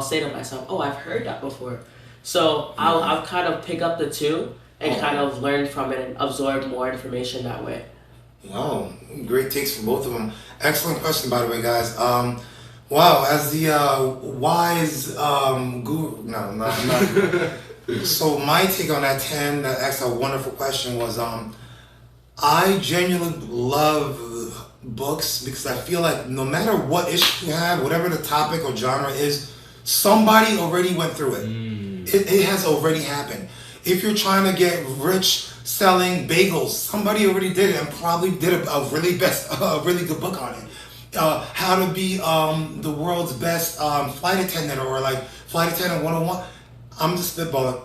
say to myself, oh, I've heard that before. So I'll kind of pick up the two and kind of learn from it and absorb more information that way. Wow, great takes from both of them. Excellent question, by the way, guys. Wow, as the wise guru, no, I'm not. So my take on that 10, that asked a wonderful question was, I genuinely love books because I feel like no matter what issue you have, whatever the topic or genre is, somebody already went through it. It has already happened. If you're trying to get rich selling bagels, somebody already did it and probably did a really good book on it. How to be the world's best flight attendant, or like flight attendant 101. I'm just spitballing.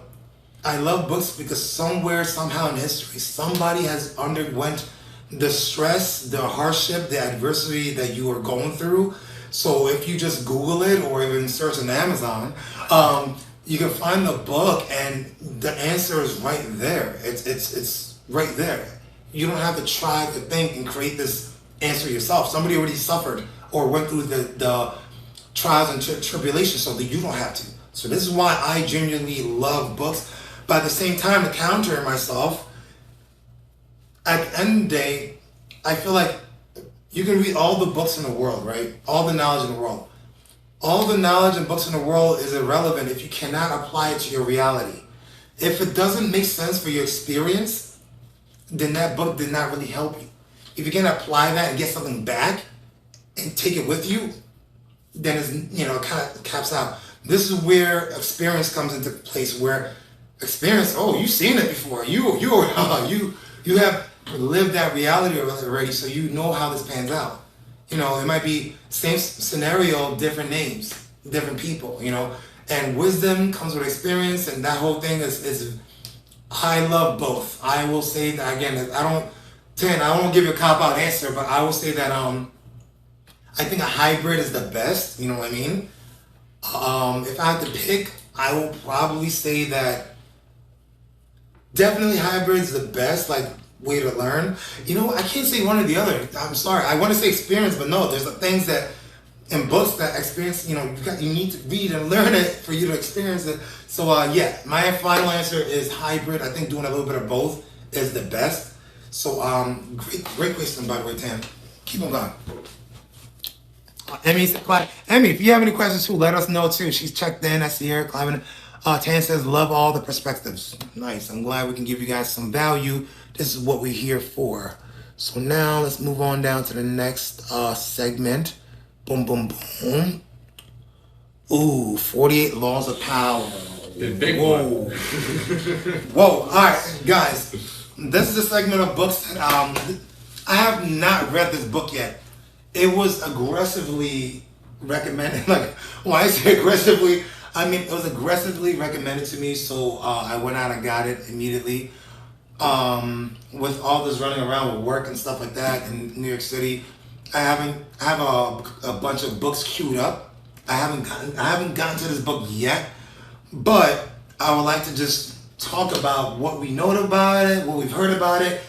I love books because somewhere, somehow in history, somebody has underwent the stress, the hardship, the adversity that you are going through. So if you just Google it or even search on Amazon, you can find the book and the answer is right there. It's right there. You don't have to try to think and create this answer yourself. Somebody already suffered or went through the trials and tribulations so that you don't have to. So this is why I genuinely love books. But at the same time, to counter myself, at the end of the day, I feel like you can read all the books in the world, right? All the knowledge in the world. All the knowledge and books in the world is irrelevant if you cannot apply it to your reality. If it doesn't make sense for your experience, then that book did not really help you. If you can apply that and get something back and take it with you, then it's, it kind of caps out. This is where experience comes into place. Where experience, you've seen it before. You have lived that reality already, so you know how this pans out. It might be same scenario, different names, different people. And wisdom comes with experience, and that whole thing is. I love both. I will say that again. I won't give you a cop-out answer, but I will say that I think a hybrid is the best. You know what I mean? If I had to pick, I will probably say that definitely hybrid is the best way to learn. I can't say one or the other. I'm sorry. I want to say experience, but no. There's the things that in books that experience. You need to read and learn it for you to experience it. So my final answer is hybrid. I think doing a little bit of both is the best. So great question, by the way, Tam. Keep on going. Emmy, if you have any questions too, let us know too. She's checked in. I see her climbing. Tan says, love all the perspectives. Nice. I'm glad we can give you guys some value. This is what we're here for. So now let's move on down to the next segment. Boom, boom, boom. Ooh, 48 Laws of Power. The big one. Whoa. All right, guys. This is a segment of books that I have not read this book yet. It was aggressively recommended. When I say aggressively, I mean it was aggressively recommended to me. So I went out and got it immediately. With all this running around with work and stuff like that in New York City, I have a bunch of books queued up. I haven't gotten to this book yet, but I would like to just talk about what we know about it, what we've heard about it.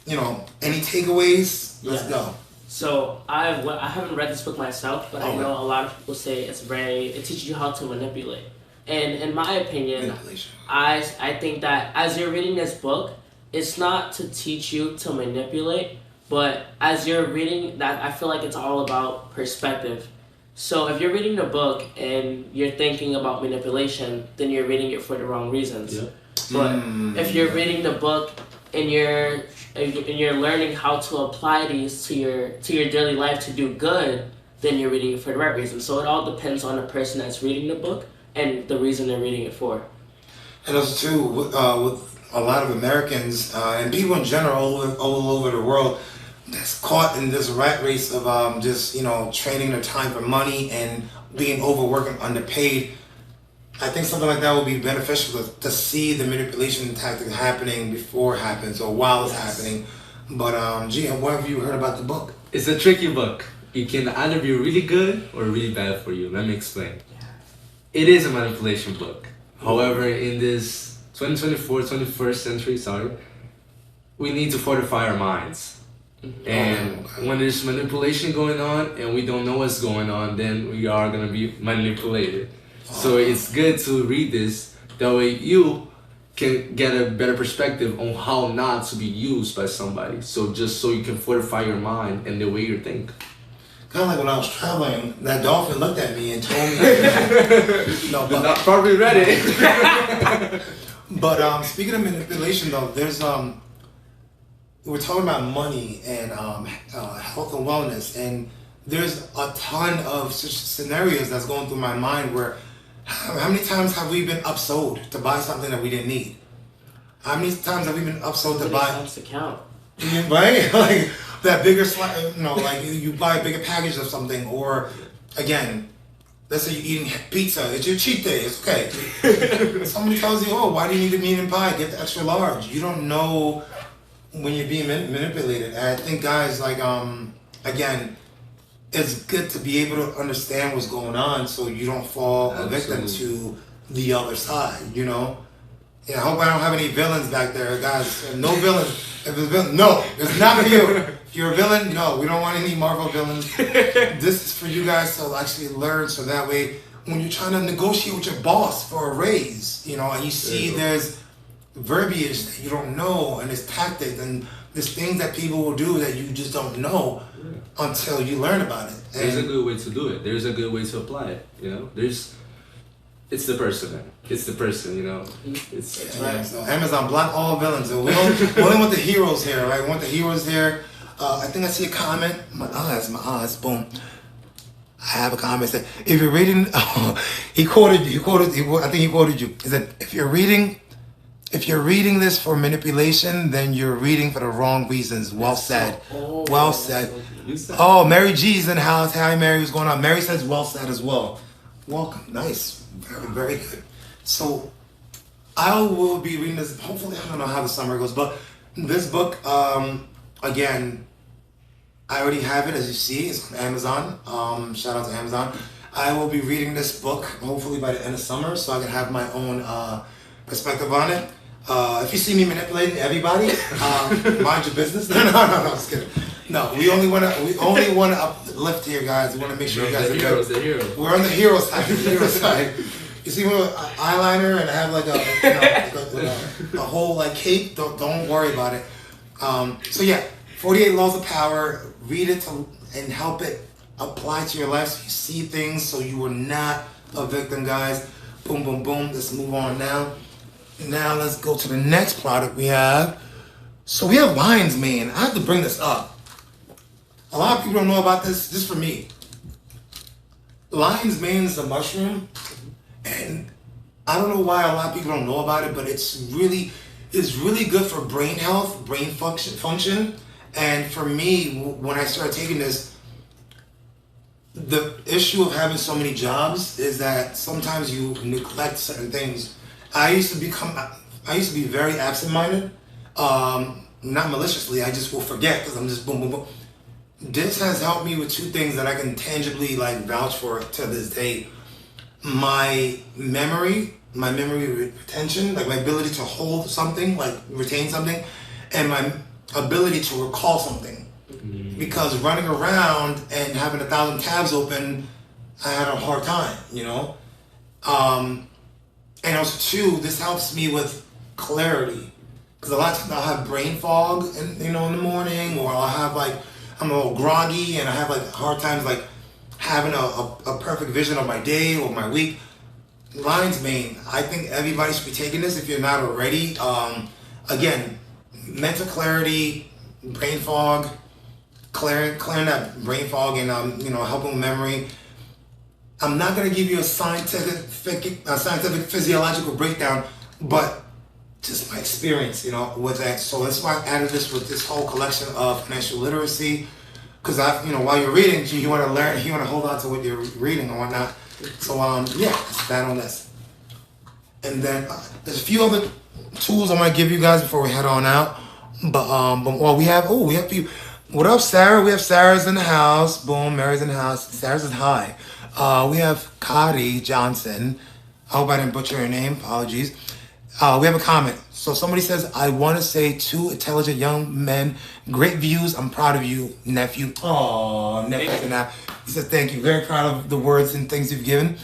Any takeaways? Let's go. So I haven't read this book myself, but I know a lot of people say it teaches you how to manipulate. And in my opinion, I think that as you're reading this book, it's not to teach you to manipulate, but as you're reading that, I feel like it's all about perspective. So if you're reading the book and you're thinking about manipulation, then you're reading it for the wrong reasons. Yeah. But if you're reading the book and you're learning how to apply these to your daily life to do good, then you're reading it for the right reasons. So it all depends on the person that's reading the book and the reason they're reading it for. And also too, with a lot of Americans and people in general all over the world that's caught in this rat race of trading their time for money and being overworked and underpaid. I think something like that would be beneficial to see the manipulation tactic happening before it happens or while it's happening. But what have you heard about the book? It's a tricky book. it can either be really good or really bad for you. Let me explain. It is a manipulation book. However, in this 2024, 21st century, we need to fortify our minds. And when there's manipulation going on and we don't know what's going on, then we are going to be manipulated. So it's good to read this. That way you can get a better perspective on how not to be used by somebody. So just so you can fortify your mind and the way you think. Kind of like when I was traveling, that dolphin looked at me and told me, no, but Not probably ready. But speaking of manipulation, though, there's we're talking about money and health and wellness, and there's a ton of such scenarios that's going through my mind where how many times have we been upsold to buy something that we didn't need? How many times have we been upsold to buy? That's the count. Right? Like that bigger, like you buy a bigger package of something, or again, let's say you're eating pizza. It's your cheat day. It's okay. Somebody tells you, "Oh, why do you need a medium pie? Get the extra large." You don't know when you're being manipulated. And I think guys, like again, it's good to be able to understand what's going on so you don't fall a victim to the other side. You know. Yeah, I hope I don't have any villains back there, guys. No villains. If it's villain, no, it's not for you. If you're a villain, no, we don't want any Marvel villains. This is for you guys to actually learn, so that way, when you're trying to negotiate with your boss for a raise, you know, and you see there's verbiage that you don't know, and there's tactics, and there's things that people will do that you just don't know until you learn about it. And there's a good way to do it. There's a good way to apply it. You know, it's the person, man. It's the person, you know. It's right. So Amazon, block all villains. So we only want the heroes here, right? We want the heroes here. I think I see a comment. My eyes, boom. I have a comment that said, if you're reading, he quoted you. I think he quoted you. He said, if you're reading this for manipulation, then you're reading for the wrong reasons. Well said. Well said. Oh, Mary G's in the house. Hi, Mary. What's going on? Mary says well said as well. Welcome. Nice. Very, very good. So I will be reading this. Hopefully, I don't know how the summer goes, but this book, again, I already have it, as you see. It's on Amazon. Shout out to Amazon. I will be reading this book hopefully by the end of summer, so I can have my own perspective on it. If you see me manipulating everybody, mind your business. No, just kidding. No, we only want to uplift here, guys. We want to make sure you guys are good. We're on the hero side. You see me with eyeliner and I have like a whole like cape. Don't worry about it. So yeah, 48 Laws of Power. Read it and help it apply to your life so you see things so you are not a victim, guys. Boom, boom, boom. Let's move on now. Now let's go to the next product we have. So we have lion's mane. I have to bring this up. A lot of people don't know about this. Just for me. Lion's mane is a mushroom. And I don't know why a lot of people don't know about it, but it's really good for brain health, brain function. And for me, when I started taking this, the issue of having so many jobs is that sometimes you neglect certain things. I used to be very absent-minded, not maliciously. I just will forget because I'm just boom, boom, boom. This has helped me with two things that I can tangibly like vouch for to this day. My memory retention, like my ability to hold something, like retain something, and my ability to recall something. Because running around and having 1,000 tabs open, I had a hard time, you know? And also too, this helps me with clarity. Because a lot of times I'll have brain fog, in the morning, or I'll have like, I'm a little groggy and I have like hard times like having a perfect vision of my day or my week. Lion's mane, I think everybody should be taking this if you're not already. Again, mental clarity, brain fog, clearing that brain fog and helping with memory. I'm not going to give you a scientific physiological breakdown, but just my experience, with that. So that's why I added this with this whole collection of financial literacy. Because while you're reading, you want to learn, you want to hold on to what you're reading and whatnot. So that's that on this. And then there's a few other tools I want to give you guys before we head on out. But we have What up, Sarah? We have Sarah's in the house. Boom, Mary's in the house. Sarah's is high. We have Kari Johnson. I hope I didn't butcher your name. Apologies. We have a comment. So somebody says, I want to say two intelligent young men, great views. I'm proud of you, nephew. Oh, nephew. And that. He says, thank you. Very proud of the words and things you've given.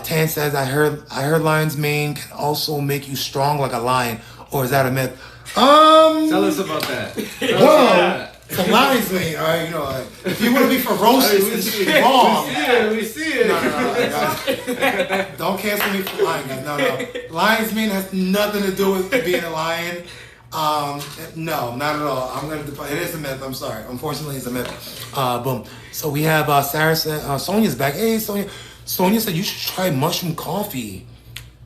Tan says, I heard lion's mane can also make you strong like a lion. Or is that a myth? Tell us about that. Whoa. It's a lion's mane, all right? You know, like, if you want to be ferocious and strong. We see it. No, guys. Don't cancel me for lying, guys. No. Lion's mane has nothing to do with being a lion. No, not at all. It is a myth. I'm sorry. Unfortunately, it's a myth. Boom. So we have Sarah said, Sonia's back. Hey, Sonia. Sonia said you should try mushroom coffee.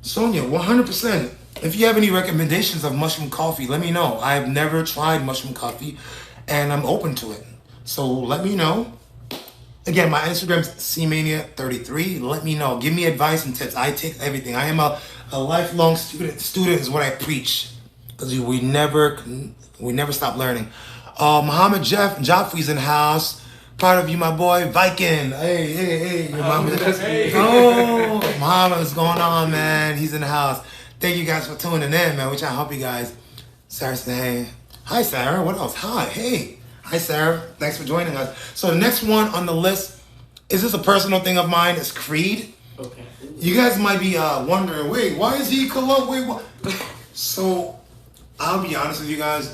Sonia, 100%. If you have any recommendations of mushroom coffee, let me know. I have never tried mushroom coffee, and I'm open to it. So let me know. Again, my Instagram's cmania33. Let me know. Give me advice and tips. I take everything. I am a lifelong student. Student is what I preach, because we never stop learning. Muhammad Joffrey's in the house. Proud of you, my boy. Viking. Hey. Your mama. Oh, Muhammad, what's going on, man? He's in the house. Thank you guys for tuning in, man. We're trying to help you guys. Sarah said, hey. Hi, Sarah. What else? Hi. Hey. Hi, Sarah. Thanks for joining us. So the next one on the list, is this a personal thing of mine? It's Creed. Okay. You guys might be wondering, wait, why is he Cologne? Wait, what? So I'll be honest with you guys.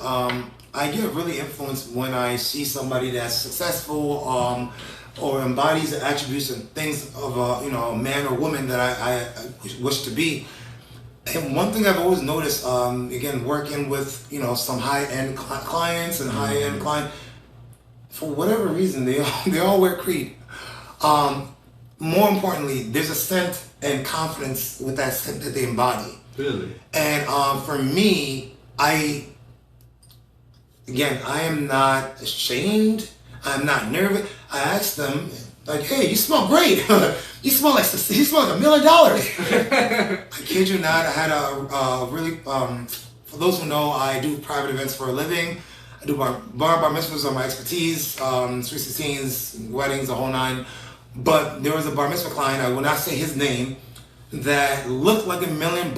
I get really influenced when I see somebody that's successful or embodies the attributes and things of a man or woman that I wish to be. And one thing I've always noticed, again, working with some high-end clients and high-end clients, for whatever reason, they all wear Creed. More importantly, there's a scent and confidence with that scent that they embody. Really? And for me, I am not ashamed. I'm not nervous. I asked them, like, hey, you smell great. you smell like $1 million. I kid you not. I had a really, for those who know, I do private events for a living. I do bar mitzvahs are my expertise, 316s, weddings, the whole nine. But there was a bar mitzvah client, I will not say his name, that looked like $1 million.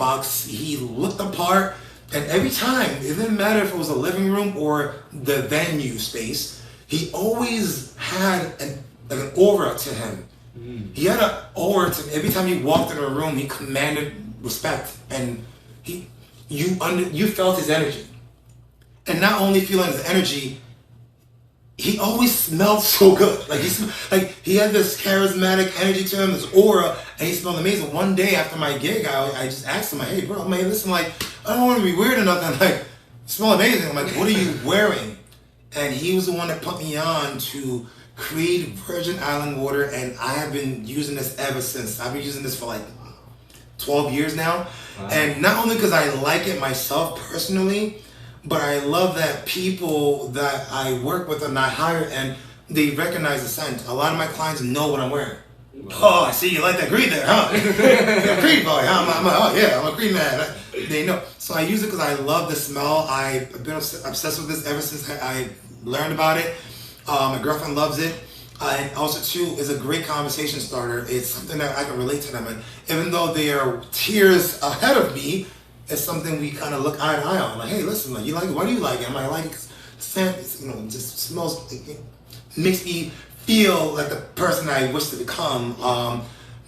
He looked the part. And every time, it didn't matter if it was a living room or the venue space, he always had an aura to him. He had an aura to him. Every time he walked in a room, he commanded respect, and you felt his energy. And not only feeling his energy, he always smelled so good. Like he had this charismatic energy to him, this aura, and he smelled amazing. One day after my gig, I just asked him, like, hey bro, man, listen, like, I don't want to be weird or nothing. Like, you smell amazing. I'm like, what are you wearing? And he was the one that put me on to Creed Virgin Island water, and I have been using this ever since. I've been using this for like 12 years now. Wow. And not only because I like it myself personally, but I love that people that I work with and I hire, and they recognize the scent. A lot of my clients know what I'm wearing. Wow. Oh, I see you like that Creed there, huh? You're a Creed boy, huh? I'm a Creed man. They know. So I use it because I love the smell. I've been obsessed with this ever since I learned about it. My girlfriend loves it. And also, too, is a great conversation starter. It's something that I can relate to them. And even though they are tiers ahead of me, it's something we kind of look eye to eye on. Like, hey, listen, like, you like it? Why do you like it? I'm like, I like it because the scent, just smells, it makes me feel like the person I wish to become,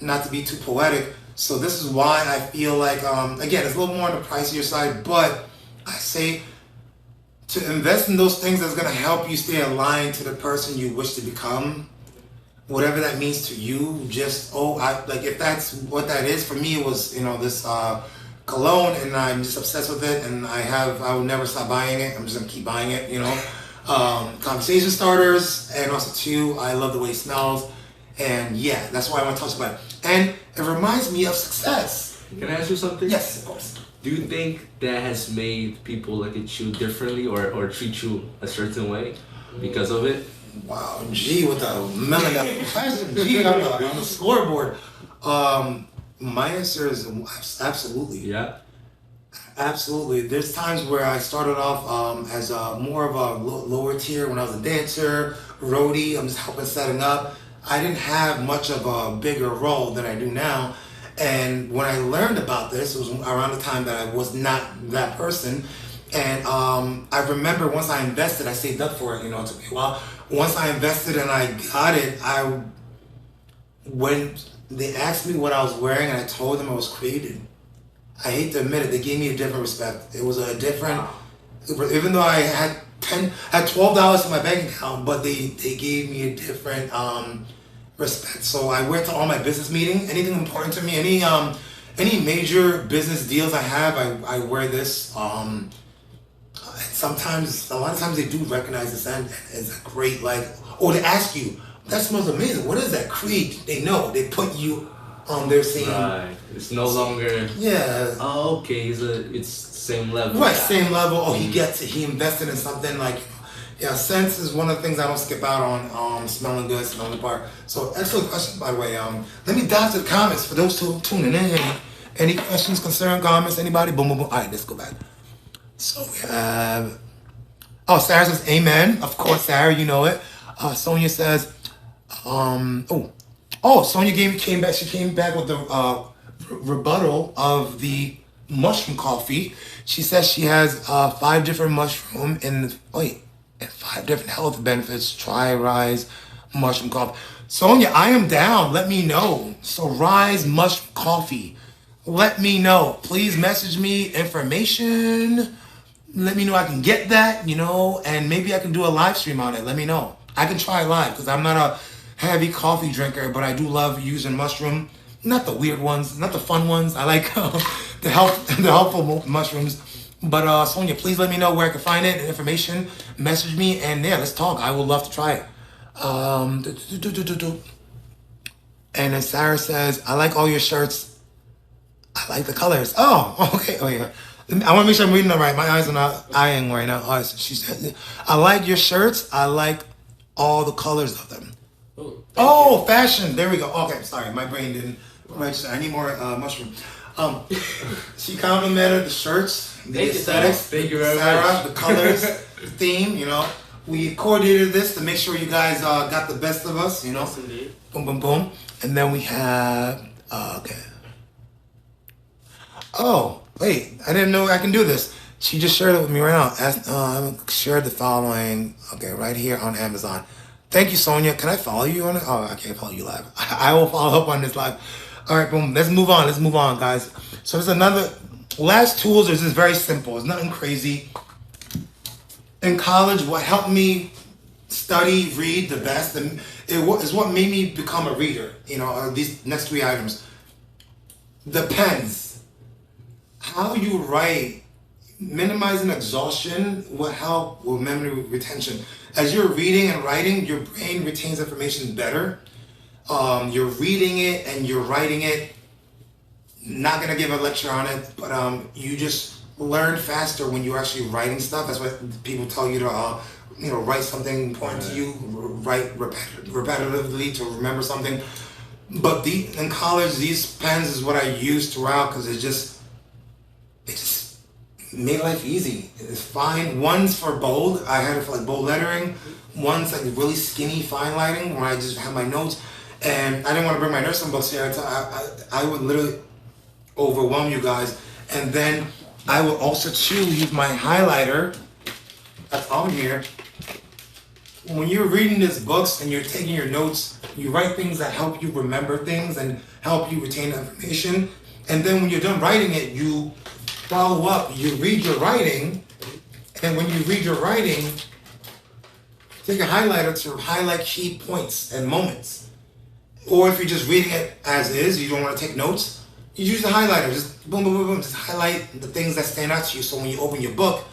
not to be too poetic. So this is why I feel like, again, it's a little more on the pricier side, but I say to invest in those things that's going to help you stay aligned to the person you wish to become, whatever that means to you. If that's what that is, for me it was, this cologne, and I'm just obsessed with it, and I will never stop buying it. I'm just going to keep buying it, conversation starters, and also too, I love the way it smells, and yeah, that's why I want to talk about it. And it reminds me of success. Can I ask you something? Yes, of course. Do you think that has made people look at you differently or treat you a certain way because of it? Wow, G with a million question. G on the scoreboard. My answer is absolutely. Yeah. Absolutely. There's times where I started off as more of a lower tier when I was a dancer, roadie. I'm just helping setting up. I didn't have much of a bigger role than I do now. And when I learned about this, it was around the time that I was not that person. And I remember once I invested, I saved up for it. It took me a while. Once I invested and I got it, when they asked me what I was wearing and I told them I was created, I hate to admit it, they gave me a different respect. It was a different, even though I had $12 in my bank account, but they gave me a different respect. So I wear it to all my business meetings, anything important to me, any major business deals I have, I wear this. Sometimes, a lot of times they do recognize the scent as a great, or they ask you, that smells amazing. What is that? Creed. They know. They put you on their same. Right. It's no longer. Yeah. Oh, okay. It's same level. Right, same level. Oh, he gets it. He invested in something scents is one of the things I don't skip out on. Smelling good, smelling the part. So excellent question, by the way. Let me dive to the comments for those two tuning in. Any questions, concern, comments? Anybody? Boom, boom, boom. All right, let's go back. So we have. Oh, Sarah says amen. Of course, Sarah, you know it. Sonia says, Sonia came back. She came back with the rebuttal of the mushroom coffee. She says she has 5 different mushroom and 5 different health benefits. Try Rise mushroom coffee. Sonia, I am down. Let me know. So Rise mushroom coffee. Let me know. Please message me information. Let me know I can get that, and maybe I can do a live stream on it. Let me know. I can try live because I'm not a heavy coffee drinker, but I do love using mushroom. Not the weird ones, not the fun ones. I like the helpful mushrooms. But Sonia, please let me know where I can find it, information. Message me, and let's talk. I would love to try it. And then Sarah says, I like all your shirts. I like the colors. Oh, okay. Oh, yeah. I want to make sure I'm reading that right. My eyes are not eyeing right now. Oh, she said, I like your shirts. I like all the colors of them. Oh, fashion. There we go. Okay, sorry. My brain didn't register. I need more mushroom. She complimented the shirts, the aesthetics. Thank you very Sarah, much. The colors, the theme, We coordinated this to make sure you guys got the best of us, Yes, indeed. Boom, boom, boom. And then we have, okay. Oh, wait, I didn't know I can do this. She just shared it with me right now. I shared the following, right here on Amazon. Thank you, Sonia. Can I follow you on it? Oh, I can't follow you live. I will follow up on this live. All right, boom. Let's move on, guys. So there's another, last tools is just very simple. It's nothing crazy. In college, what helped me study, read the best, and is what made me become a reader, these next 3 items. The pens. How you write, minimizing exhaustion will help with memory retention. As you're reading and writing, your brain retains information better. You're reading it and you're writing it. Not gonna give a lecture on it, but you just learn faster when you're actually writing stuff. That's what people tell you to, write something important to you, write repetitively to remember something. But in college, these pens is what I use throughout because it just made life easy. It's fine. One's for bold. I had it for bold lettering. One's really skinny fine lighting where I just have my notes. And I didn't want to bring my nursing books here. I would literally overwhelm you guys. And then I would also too use my highlighter that's on here. When you're reading these books and you're taking your notes, you write things that help you remember things and help you retain information. And then when you're done writing it, you follow up. You read your writing, and when you read your writing, take a highlighter to highlight key points and moments. Or if you're just reading it as is, you don't want to take notes, you use the highlighter. Just boom, boom, boom, boom. Just highlight the things that stand out to you. So when you open your book,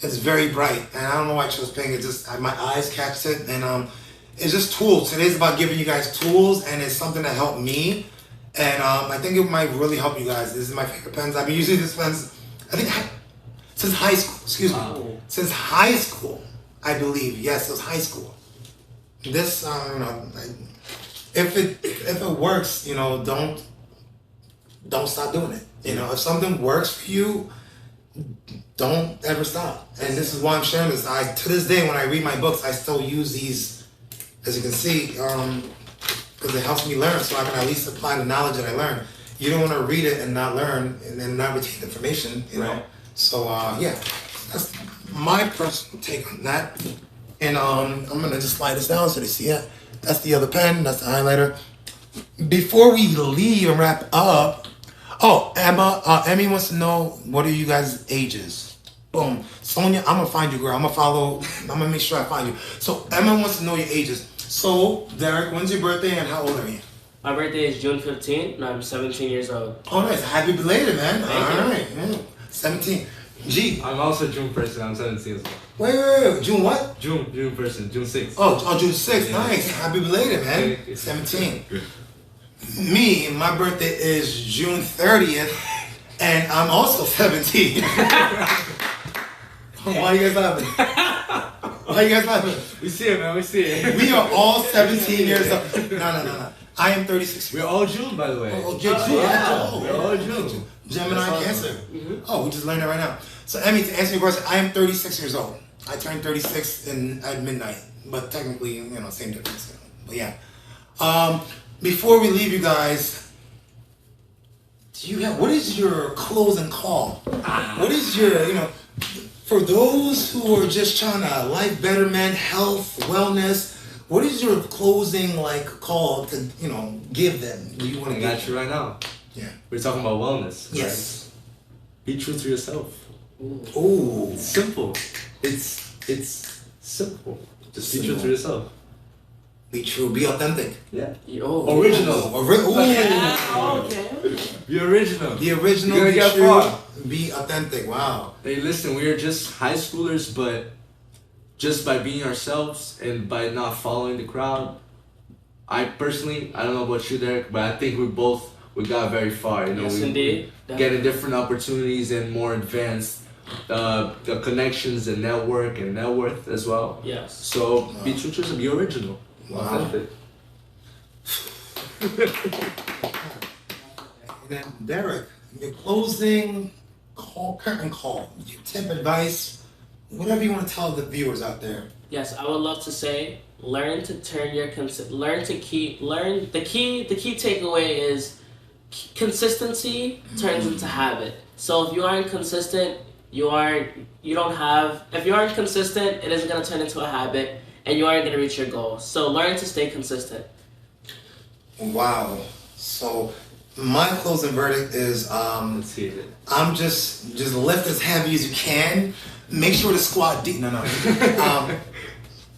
it's very bright. And I don't know why I chose pink. It just my eyes catch it, and it's just tools. Today's about giving you guys tools, and it's something that helped me. And I think it might really help you guys. This is my favorite pens. I've been using this pens, I think, since high school. Excuse me. Wow. Since high school, I believe. Yes, it was high school. This, if it works, don't stop doing it. If something works for you, don't ever stop. And this is why I'm sharing this. To this day, when I read my books, I still use these, as you can see, because it helps me learn, so I can at least apply the knowledge that I learned. You don't want to read it and not learn, and then not retain information, you know. So yeah, that's my personal take on that. And I'm gonna just slide this down so they see it. That's the other pen. That's the highlighter. Before we leave and wrap up, Emmy wants to know, what are you guys' ages? Boom. Sonia, I'm gonna find you, girl. I'm gonna make sure I find you. So Emma wants to know your ages. So Dereck, when's your birthday and how old are you? My birthday is June 15th, and I'm 17 years old. Oh, nice. Happy belated, man. Thank you. All right. Yeah. 17. G. I'm also June 1st, I'm 17 as well. Wait. June what? June 1st, June 6th. Oh, June 6th. Yeah. Nice. Happy belated, man. 17. Me, my birthday is June 30th, and I'm also 17. Why you guys laughing? Why you guys laughing? We see it, man, we see it. We are all 17 years old. No. I am 36. We're all June, by the way. June. We're all June. Gemini, Cancer. Oh, we just learned that right now. So, Emmy, to answer your question, I am 36 years old. I turned 36 at midnight, but technically, same difference. But yeah. Before we leave, you guys, what is your closing call? What is your, for those who are just trying to life betterment, health, wellness, what is your closing call to give them? Do you want to got you right now. Yeah. We're talking about wellness. Yes. Right? Be true to yourself. Ooh. It's simple. It's simple. Just be true to yourself. Be true. Be authentic. Yeah. Original. Okay. Be original. Be original. You're gonna be get true. far. Be authentic. Wow. Hey, listen, we are just high schoolers, but just by being ourselves and by not following the crowd, I don't know about you, Dereck, but I think we got very far. Yes, indeed. Getting different opportunities and more advanced the connections and network and net worth as well. Yes. So be true to yourself, be original. Wow. Authentic. And then Dereck, your closing curtain call, your tip, advice, whatever you want to tell the viewers out there. Yes, I would love to say, learn to turn your the key takeaway is consistency turns into habit. So if you aren't consistent, if you aren't consistent, it isn't going to turn into a habit and you aren't going to reach your goal. So learn to stay consistent. Wow. So my closing verdict is Let's hear it. I'm just lift as heavy as you can. Make sure to squat deep. No.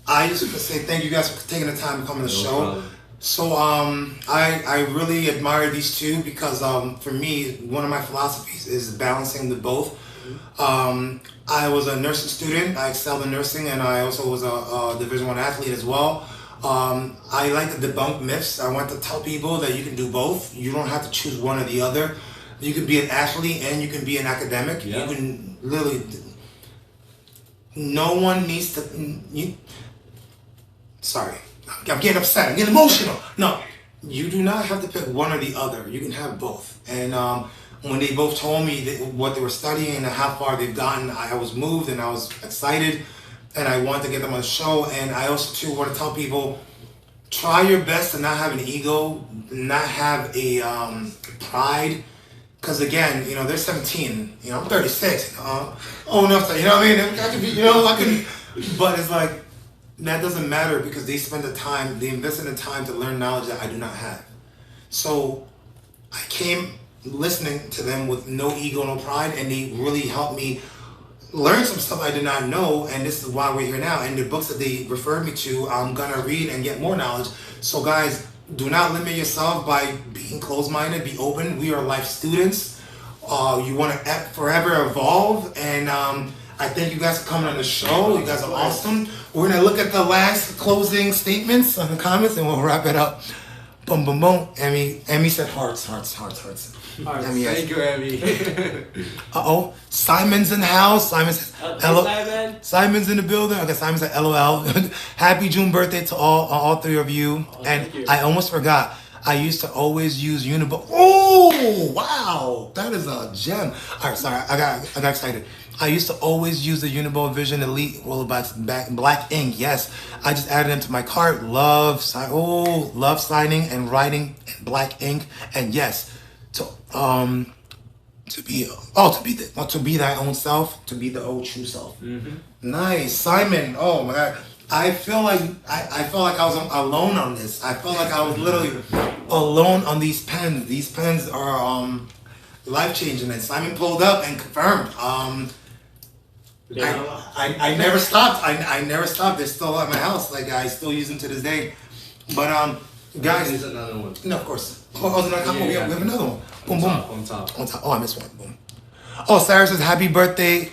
I just want to say thank you guys for taking the time to come on the show. Problem. So I really admire these two because for me, one of my philosophies is balancing the both. I was a nursing student. I excelled in nursing, and I also was a Division I athlete as well. I like to debunk myths. I want to tell people that you can do both. You don't have to choose one or the other. You can be an athlete and you can be an academic. Yeah. You can literally. No one needs to. Sorry, I'm getting upset. I'm getting emotional. No, you do not have to pick one or the other. You can have both. And when they both told me what they were studying and how far they've gotten, I was moved and I was excited, and I wanted to get them on the show. And I also too want to tell people, try your best to not have an ego, not have a pride. Because again, they're 17. I'm 36. Oh no, what I mean? I could be, but it's like, that doesn't matter because they invest in the time to learn knowledge that I do not have. So I came listening to them with no ego, no pride, and they really helped me learn some stuff I did not know, and this is why we're here now. And the books that they referred me to, I'm gonna read and get more knowledge. So guys, do not limit yourself by being closed-minded, be open. We are life students. You wanna forever evolve, and I thank you guys for coming on the show. You guys are awesome. We're gonna look at the last closing statements on the comments and we'll wrap it up. Boom, boom, boom. Emmy said hearts. Emmy, yes. Thank you, Abby. Uh-oh. Simon's in the house. Simon says, Simon. Simon's in the building. Okay, Simon said LOL. Happy June birthday to all three of you. Oh, And thank you. I almost forgot. I used to always use Unibo. Oh, wow. That is a gem. All right, sorry. I got excited. I used to always use the Unibo Vision Elite Rollerbacks black ink. Yes, I just added them to my cart. Love signing and writing in black ink. And yes, to be thy own self, to be the old true self. Nice, Simon. Oh my God, I feel like I felt like I was alone on this. I felt like I was literally alone on these pens. These pens are life changing, and Simon pulled up and confirmed. I never stopped. I never stopped. They're still at my house. Like I still use them to this day. But guys, There's another one. no, of course. Oh, there's another one. We have another one. Boom, boom. On top. On top. Oh, I missed one. Boom. Oh, Sarah says happy birthday.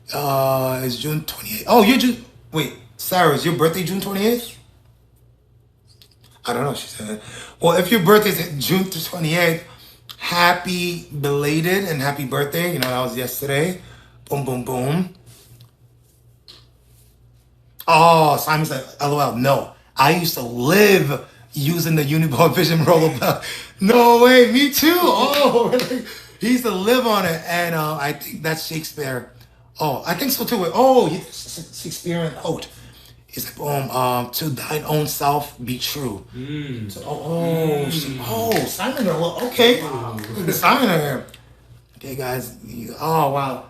It's June 28th. Oh, you're June. Wait, Sarah, is your birthday June 28th? I don't know. She said. Well, if your birthday is June 28th, happy belated and happy birthday. You know, that was yesterday. Boom, boom, boom. Oh, Simon said, LOL. No, I used to live using the Unibo Vision rollerball. No way, me too. Oh, really? He used to live on it, and I think that's Shakespeare. Oh, I think so too. Oh, Shakespearean quote. He's like, boom, to thine own self be true. So, Simon, okay. Simon here. Okay, guys. Oh, wow.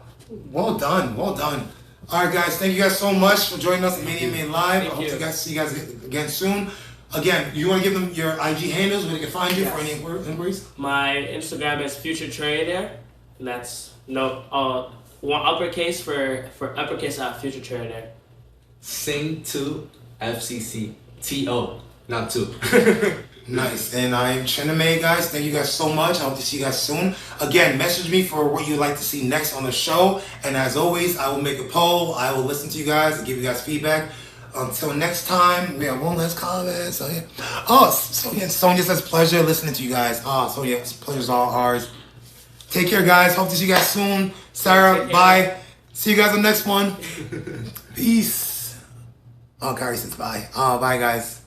Well done. Well done. All right, guys. Thank you guys so much for joining us at Mania Main Live. I hope to see you guys again soon. Again, you want to give them your IG handles where they can find you for any inquiries? My Instagram is Future Trader, and that's one uppercase for uppercase Future Trader. Singtofcc. T-O, not two. Nice. And I am Chineme, guys. Thank you guys so much. I hope to see you guys soon. Again, message me for what you'd like to see next on the show. And as always, I will make a poll. I will listen to you guys and give you guys feedback. Until next time, we have one last comment. So yeah. Oh, Sonia says pleasure listening to you guys. Oh, so yeah, pleasure's all ours. Take care, guys. Hope to see you guys soon. Sarah, bye. See you guys on the next one. Peace. Oh, Gary says bye. Oh, bye, guys.